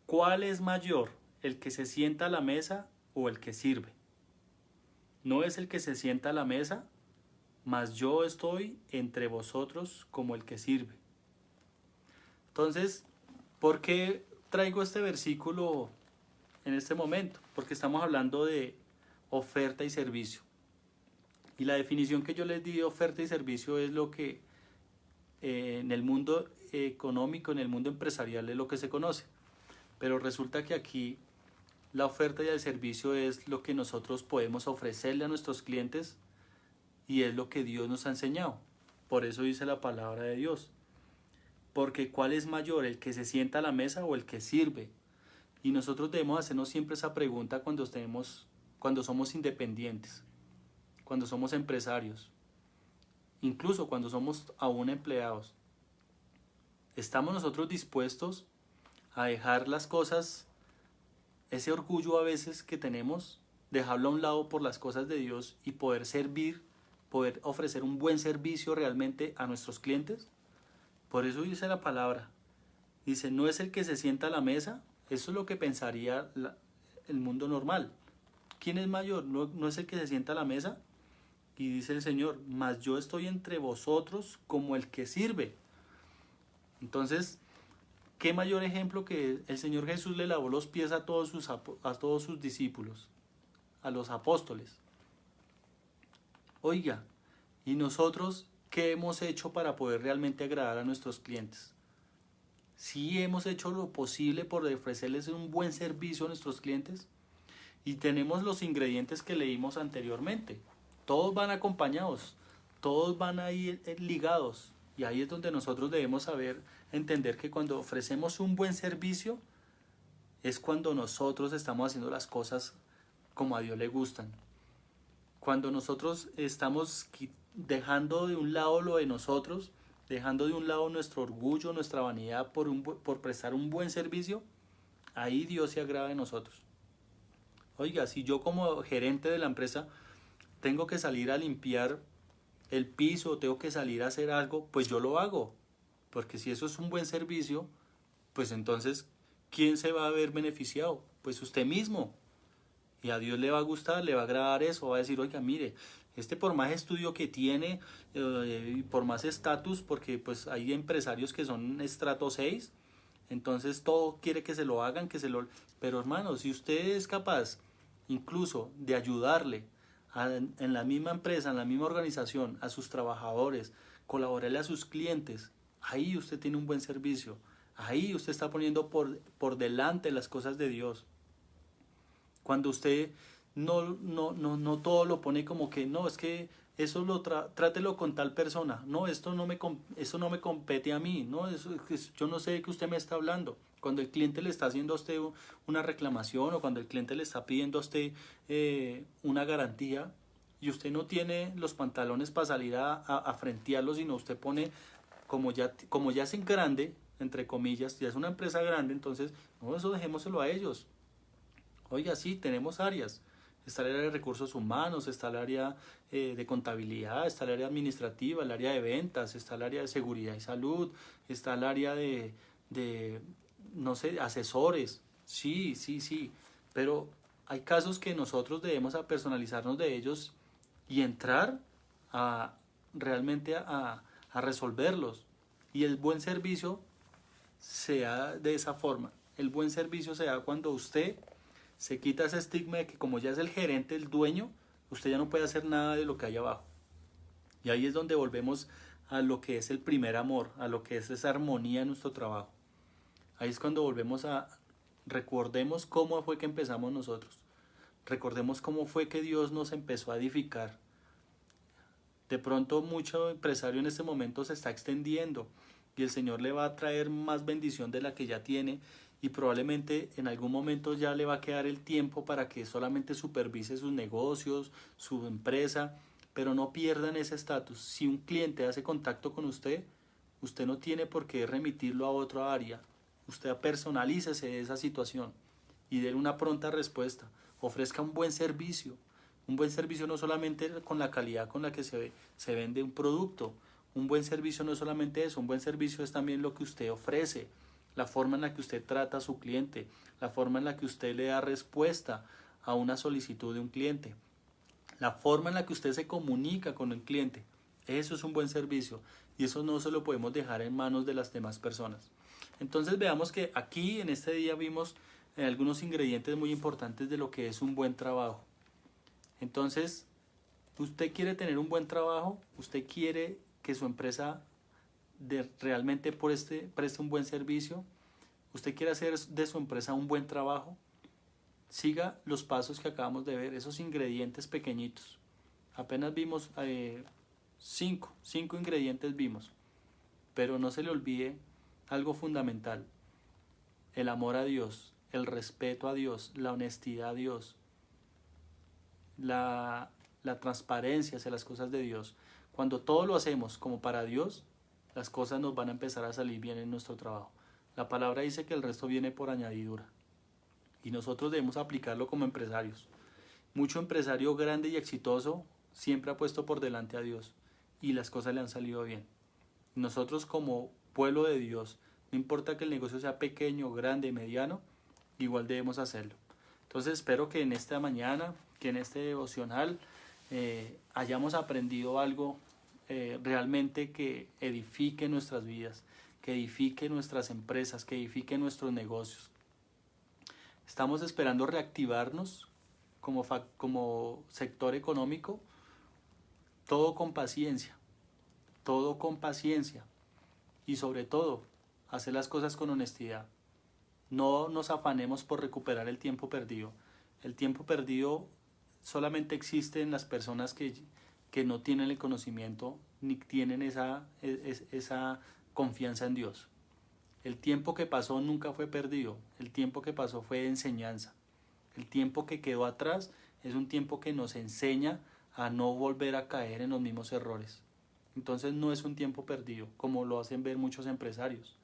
¿cuál es mayor, el que se sienta a la mesa o el que sirve? No es el que se sienta a la mesa, mas yo estoy entre vosotros como el que sirve. Entonces, ¿por qué traigo este versículo en este momento? Porque estamos hablando de oferta y servicio. Y la definición que yo les di de oferta y servicio es lo que en el mundo económico, en el mundo empresarial es lo que se conoce. Pero resulta que aquí la oferta y el servicio es lo que nosotros podemos ofrecerle a nuestros clientes y es lo que Dios nos ha enseñado. Por eso dice la palabra de Dios. Porque ¿cuál es mayor, el que se sienta a la mesa o el que sirve? Y nosotros debemos hacernos siempre esa pregunta cuando somos independientes, cuando somos empresarios, incluso cuando somos aún empleados. ¿Estamos nosotros dispuestos a dejar las cosas, ese orgullo a veces que tenemos, dejarlo a un lado por las cosas de Dios y poder servir, poder ofrecer un buen servicio realmente a nuestros clientes? Por eso dice la palabra. Dice, no es el que se sienta a la mesa, eso es lo que pensaría el mundo normal. ¿Quién es mayor? No es el que se sienta a la mesa. Y dice el Señor, mas yo estoy entre vosotros como el que sirve. Entonces, ¿qué mayor ejemplo que el Señor Jesús le lavó los pies a todos sus discípulos, a los apóstoles? Oiga, ¿y nosotros qué hemos hecho para poder realmente agradar a nuestros clientes? Sí hemos hecho lo posible por ofrecerles un buen servicio a nuestros clientes y tenemos los ingredientes que leímos anteriormente. Todos van acompañados, todos van ahí ligados y ahí es donde nosotros debemos saber entender que cuando ofrecemos un buen servicio es cuando nosotros estamos haciendo las cosas como a Dios le gustan. Cuando nosotros estamos dejando de un lado lo de nosotros, dejando de un lado nuestro orgullo, nuestra vanidad por prestar un buen servicio, ahí Dios se agrada de nosotros. Oiga, si yo como gerente de la empresa tengo que salir a limpiar el piso, tengo que salir a hacer algo, pues yo lo hago. Porque si eso es un buen servicio, pues entonces, ¿quién se va a ver beneficiado? Pues usted mismo. Y a Dios le va a gustar, le va a agradar eso, va a decir, oiga, mire, por más estudio que tiene, por más estatus, porque pues hay empresarios que son estrato 6, entonces todo quiere que se lo hagan, Pero hermano, si usted es capaz incluso de ayudarle en la misma empresa, en la misma organización, a sus trabajadores, colaborarle a sus clientes, ahí usted tiene un buen servicio, ahí usted está poniendo por delante las cosas de Dios. Cuando usted no todo lo pone como que, no, es que eso trátelo con tal persona, no, eso no me compete a mí, no, yo no sé de qué usted me está hablando. Cuando el cliente le está haciendo a usted una reclamación o cuando el cliente le está pidiendo a usted una garantía y usted no tiene los pantalones para salir a frentearlo, sino usted pone, como ya es en grande, entre comillas, ya es una empresa grande, entonces, no, eso dejémoselo a ellos. Oiga, sí, tenemos áreas. Está el área de recursos humanos, está el área de contabilidad, está el área administrativa, el área de ventas, está el área de seguridad y salud, está el área no sé, asesores. Sí, sí, sí. Pero hay casos que nosotros debemos personalizarnos de ellos y entrar realmente a resolverlos. Y el buen servicio se da de esa forma. El buen servicio se da cuando usted se quita ese estigma de que como ya es el gerente, el dueño, usted ya no puede hacer nada de lo que hay abajo. Y ahí es donde volvemos a lo que es el primer amor, a lo que es esa armonía en nuestro trabajo. Ahí es cuando recordemos cómo fue que empezamos nosotros. Recordemos cómo fue que Dios nos empezó a edificar. De pronto mucho empresario en este momento se está extendiendo y el Señor le va a traer más bendición de la que ya tiene y probablemente en algún momento ya le va a quedar el tiempo para que solamente supervise sus negocios, su empresa, pero no pierdan ese estatus. Si un cliente hace contacto con usted, usted no tiene por qué remitirlo a otra área. Usted personalícese de esa situación y dé una pronta respuesta. Ofrezca un buen servicio. Un buen servicio no solamente con la calidad con la que se vende un producto. Un buen servicio no es solamente eso. Un buen servicio es también lo que usted ofrece, la forma en la que usted trata a su cliente, la forma en la que usted le da respuesta a una solicitud de un cliente, la forma en la que usted se comunica con el cliente. Eso es un buen servicio y eso no se lo podemos dejar en manos de las demás personas. Entonces veamos que aquí en este día vimos algunos ingredientes muy importantes de lo que es un buen trabajo. Entonces, usted quiere tener un buen trabajo, usted quiere que su empresa realmente preste un buen servicio, usted quiere hacer de su empresa un buen trabajo, siga los pasos que acabamos de ver, esos ingredientes pequeñitos. Apenas vimos cinco ingredientes vimos, pero no se le olvide algo fundamental: el amor a Dios, el respeto a Dios, la honestidad a Dios, la transparencia hacia las cosas de Dios. Cuando todo lo hacemos como para Dios, las cosas nos van a empezar a salir bien en nuestro trabajo. La palabra dice que el resto viene por añadidura y nosotros debemos aplicarlo como empresarios. Mucho empresario grande y exitoso siempre ha puesto por delante a Dios y las cosas le han salido bien. Nosotros como pueblo de Dios, no importa que el negocio sea pequeño, grande, mediano, igual debemos hacerlo. Entonces espero que en esta mañana, que en este devocional hayamos aprendido algo realmente que edifique nuestras vidas, que edifique nuestras empresas, que edifique nuestros negocios. Estamos esperando reactivarnos como sector económico, todo con paciencia y sobre todo hacer las cosas con honestidad. No nos afanemos por recuperar el tiempo perdido. El tiempo perdido solamente existe en las personas que no tienen el conocimiento ni tienen esa confianza en Dios. El tiempo que pasó nunca fue perdido, el tiempo que pasó fue enseñanza. El tiempo que quedó atrás es un tiempo que nos enseña a no volver a caer en los mismos errores. Entonces no es un tiempo perdido, como lo hacen ver muchos empresarios,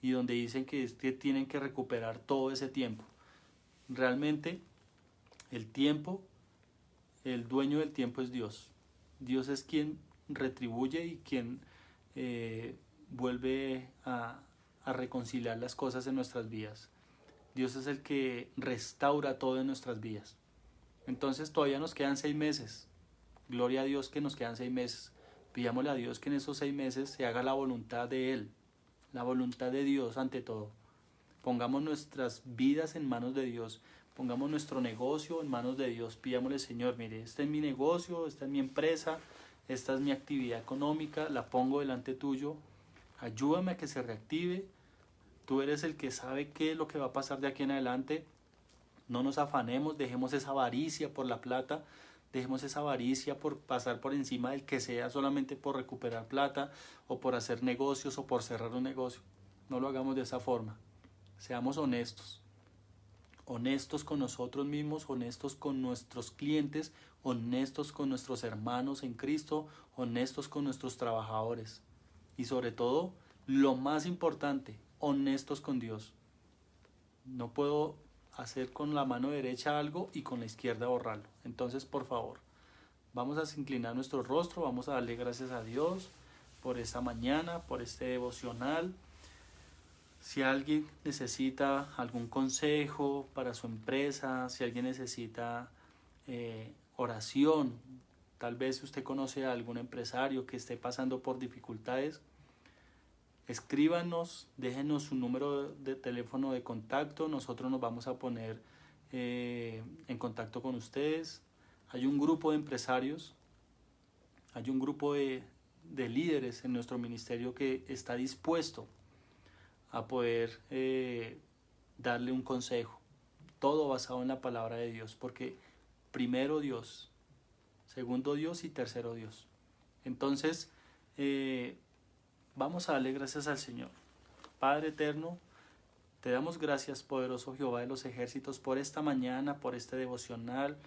y donde dicen que tienen que recuperar todo ese tiempo. Realmente el tiempo, el dueño del tiempo es Dios. Dios es quien retribuye y quien vuelve a reconciliar las cosas en nuestras vidas. Dios es el que restaura todo en nuestras vidas. Entonces todavía nos quedan 6 meses. Gloria a Dios que nos quedan 6 meses. Pidámosle a Dios que en esos 6 meses se haga la voluntad de Él, la voluntad de Dios ante todo. Pongamos nuestras vidas en manos de Dios, pongamos nuestro negocio en manos de Dios. Pidámosle: Señor, mire, este es mi negocio, esta es mi empresa, esta es mi actividad económica, la pongo delante tuyo. Ayúdame a que se reactive. Tú eres el que sabe qué es lo que va a pasar de aquí en adelante. No nos afanemos, dejemos esa avaricia por la plata, dejemos esa avaricia por pasar por encima del que sea solamente por recuperar plata o por hacer negocios o por cerrar un negocio. No lo hagamos de esa forma. Seamos honestos. Honestos con nosotros mismos, honestos con nuestros clientes, honestos con nuestros hermanos en Cristo, honestos con nuestros trabajadores. Y sobre todo, lo más importante, honestos con Dios. No puedo hacer con la mano derecha algo y con la izquierda borrarlo. Entonces, por favor, vamos a inclinar nuestro rostro, vamos a darle gracias a Dios por esta mañana, por este devocional. Si alguien necesita algún consejo para su empresa, si alguien necesita oración, tal vez usted conoce a algún empresario que esté pasando por dificultades, escríbanos, déjenos su número de teléfono de contacto, nosotros nos vamos a poner en contacto con ustedes. Hay un grupo de empresarios, hay un grupo de líderes en nuestro ministerio que está dispuesto a poder darle un consejo, todo basado en la palabra de Dios, porque primero Dios, segundo Dios y tercero Dios. Entonces, vamos a darle gracias al Señor. Padre eterno, te damos gracias, poderoso Jehová de los ejércitos, por esta mañana, por este devocional.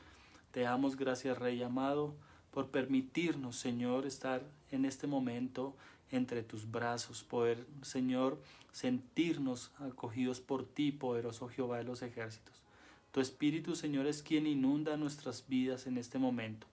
Te damos gracias, Rey amado, por permitirnos, Señor, estar en este momento entre tus brazos, poder, Señor, sentirnos acogidos por ti, poderoso Jehová de los ejércitos. Tu Espíritu, Señor, es quien inunda nuestras vidas en este momento.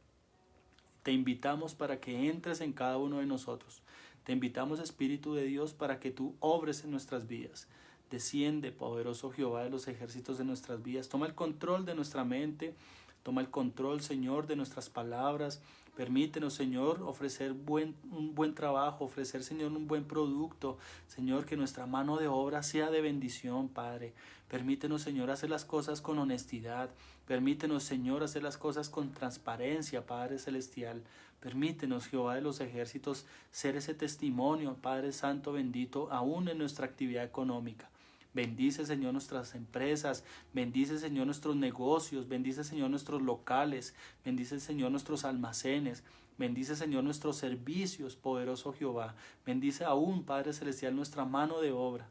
Te invitamos para que entres en cada uno de nosotros. Te invitamos, Espíritu de Dios, para que tú obres en nuestras vidas. Desciende, poderoso Jehová de los ejércitos, de nuestras vidas. Toma el control de nuestra mente. Toma el control, Señor, de nuestras palabras. Permítenos, Señor, ofrecer un buen trabajo, ofrecer, Señor, un buen producto. Señor, que nuestra mano de obra sea de bendición, Padre. Permítenos, Señor, hacer las cosas con honestidad. Permítenos, Señor, hacer las cosas con transparencia, Padre Celestial. Permítenos, Jehová de los ejércitos, ser ese testimonio, Padre Santo bendito, aún en nuestra actividad económica. Bendice, Señor, nuestras empresas, bendice, Señor, nuestros negocios, bendice, Señor, nuestros locales, bendice, Señor, nuestros almacenes, bendice, Señor, nuestros servicios, poderoso Jehová. Bendice aún, Padre Celestial, nuestra mano de obra.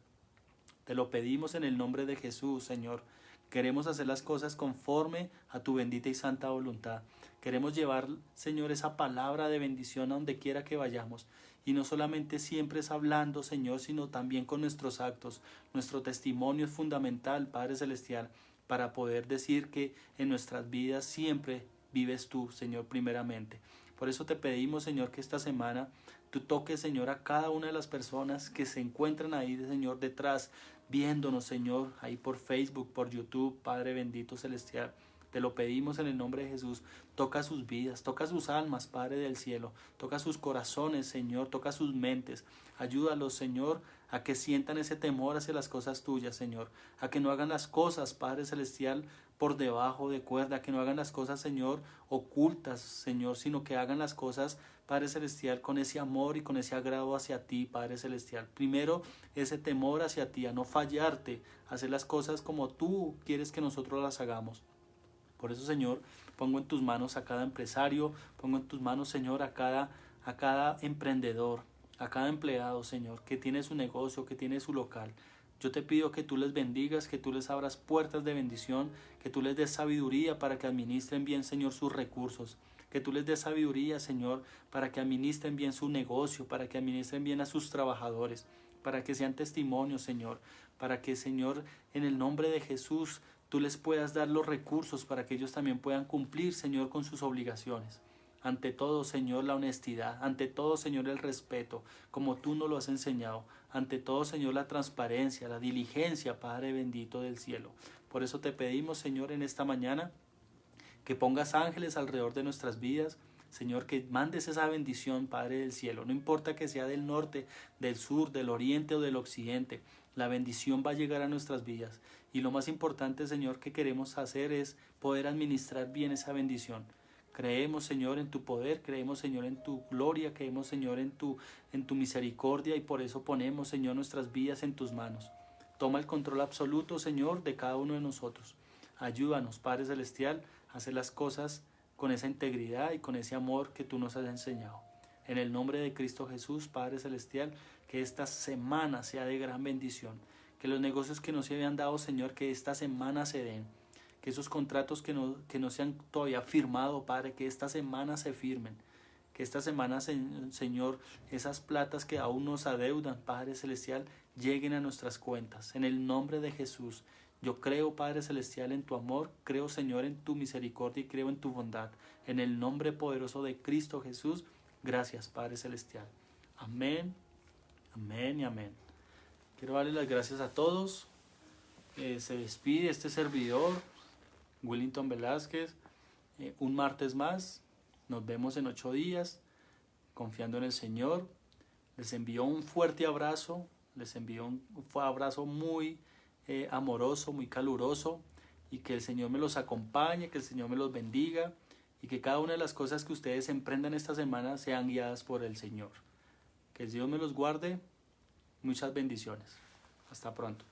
Te lo pedimos en el nombre de Jesús, Señor. Queremos hacer las cosas conforme a tu bendita y santa voluntad. Queremos llevar, Señor, esa palabra de bendición a donde quiera que vayamos. Y no solamente siempre es hablando, Señor, sino también con nuestros actos. Nuestro testimonio es fundamental, Padre Celestial, para poder decir que en nuestras vidas siempre vives tú, Señor, primeramente. Por eso te pedimos, Señor, que esta semana tú toques, Señor, a cada una de las personas que se encuentran ahí, Señor, detrás, viéndonos, Señor, ahí por Facebook, por YouTube, Padre bendito celestial. Te lo pedimos en el nombre de Jesús. Toca sus vidas, toca sus almas, Padre del cielo. Toca sus corazones, Señor, toca sus mentes. Ayúdalos, Señor, a que sientan ese temor hacia las cosas tuyas, Señor. A que no hagan las cosas, Padre celestial, por debajo de cuerda. Que no hagan las cosas, Señor, ocultas, Señor, sino que hagan las cosas, Padre celestial, con ese amor y con ese agrado hacia ti, Padre celestial. Primero, ese temor hacia ti, a no fallarte, a hacer las cosas como tú quieres que nosotros las hagamos. Por eso, Señor, pongo en tus manos a cada empresario, pongo en tus manos, Señor, a cada emprendedor, a cada empleado, Señor, que tiene su negocio, que tiene su local. Yo te pido que tú les bendigas, que tú les abras puertas de bendición, que tú les des sabiduría para que administren bien, Señor, sus recursos. Que tú les des sabiduría, Señor, para que administren bien su negocio, para que administren bien a sus trabajadores, para que sean testimonios, Señor, para que, Señor, en el nombre de Jesús, tú les puedas dar los recursos para que ellos también puedan cumplir, Señor, con sus obligaciones. Ante todo, Señor, la honestidad. Ante todo, Señor, el respeto, como tú nos lo has enseñado. Ante todo, Señor, la transparencia, la diligencia, Padre bendito del cielo. Por eso te pedimos, Señor, en esta mañana, que pongas ángeles alrededor de nuestras vidas. Señor, que mandes esa bendición, Padre del cielo. No importa que sea del norte, del sur, del oriente o del occidente. La bendición va a llegar a nuestras vidas. Y lo más importante, Señor, que queremos hacer es poder administrar bien esa bendición. Creemos, Señor, en tu poder, creemos, Señor, en tu gloria, creemos, Señor, en tu misericordia, y por eso ponemos, Señor, nuestras vidas en tus manos. Toma el control absoluto, Señor, de cada uno de nosotros. Ayúdanos, Padre Celestial, a hacer las cosas con esa integridad y con ese amor que tú nos has enseñado. En el nombre de Cristo Jesús, Padre Celestial, que esta semana sea de gran bendición. Que los negocios que no se habían dado, Señor, que esta semana se den. Que esos contratos que no se han todavía firmado, Padre, que esta semana se firmen. Que esta semana, Señor, esas platas que aún nos adeudan, Padre Celestial, lleguen a nuestras cuentas. En el nombre de Jesús. Yo creo, Padre Celestial, en tu amor, creo, Señor, en tu misericordia y creo en tu bondad. En el nombre poderoso de Cristo Jesús, gracias, Padre Celestial. Amén, amén y amén. Quiero darle las gracias a todos. Se despide este servidor, Willington Velázquez. Un martes más. Nos vemos en 8 días, confiando en el Señor. Les envío un fuerte abrazo. Les envío un abrazo muy amoroso, muy caluroso, y que el Señor me los acompañe, que el Señor me los bendiga, y que cada una de las cosas que ustedes emprendan esta semana sean guiadas por el Señor. Que el Dios me los guarde. Muchas bendiciones. Hasta pronto.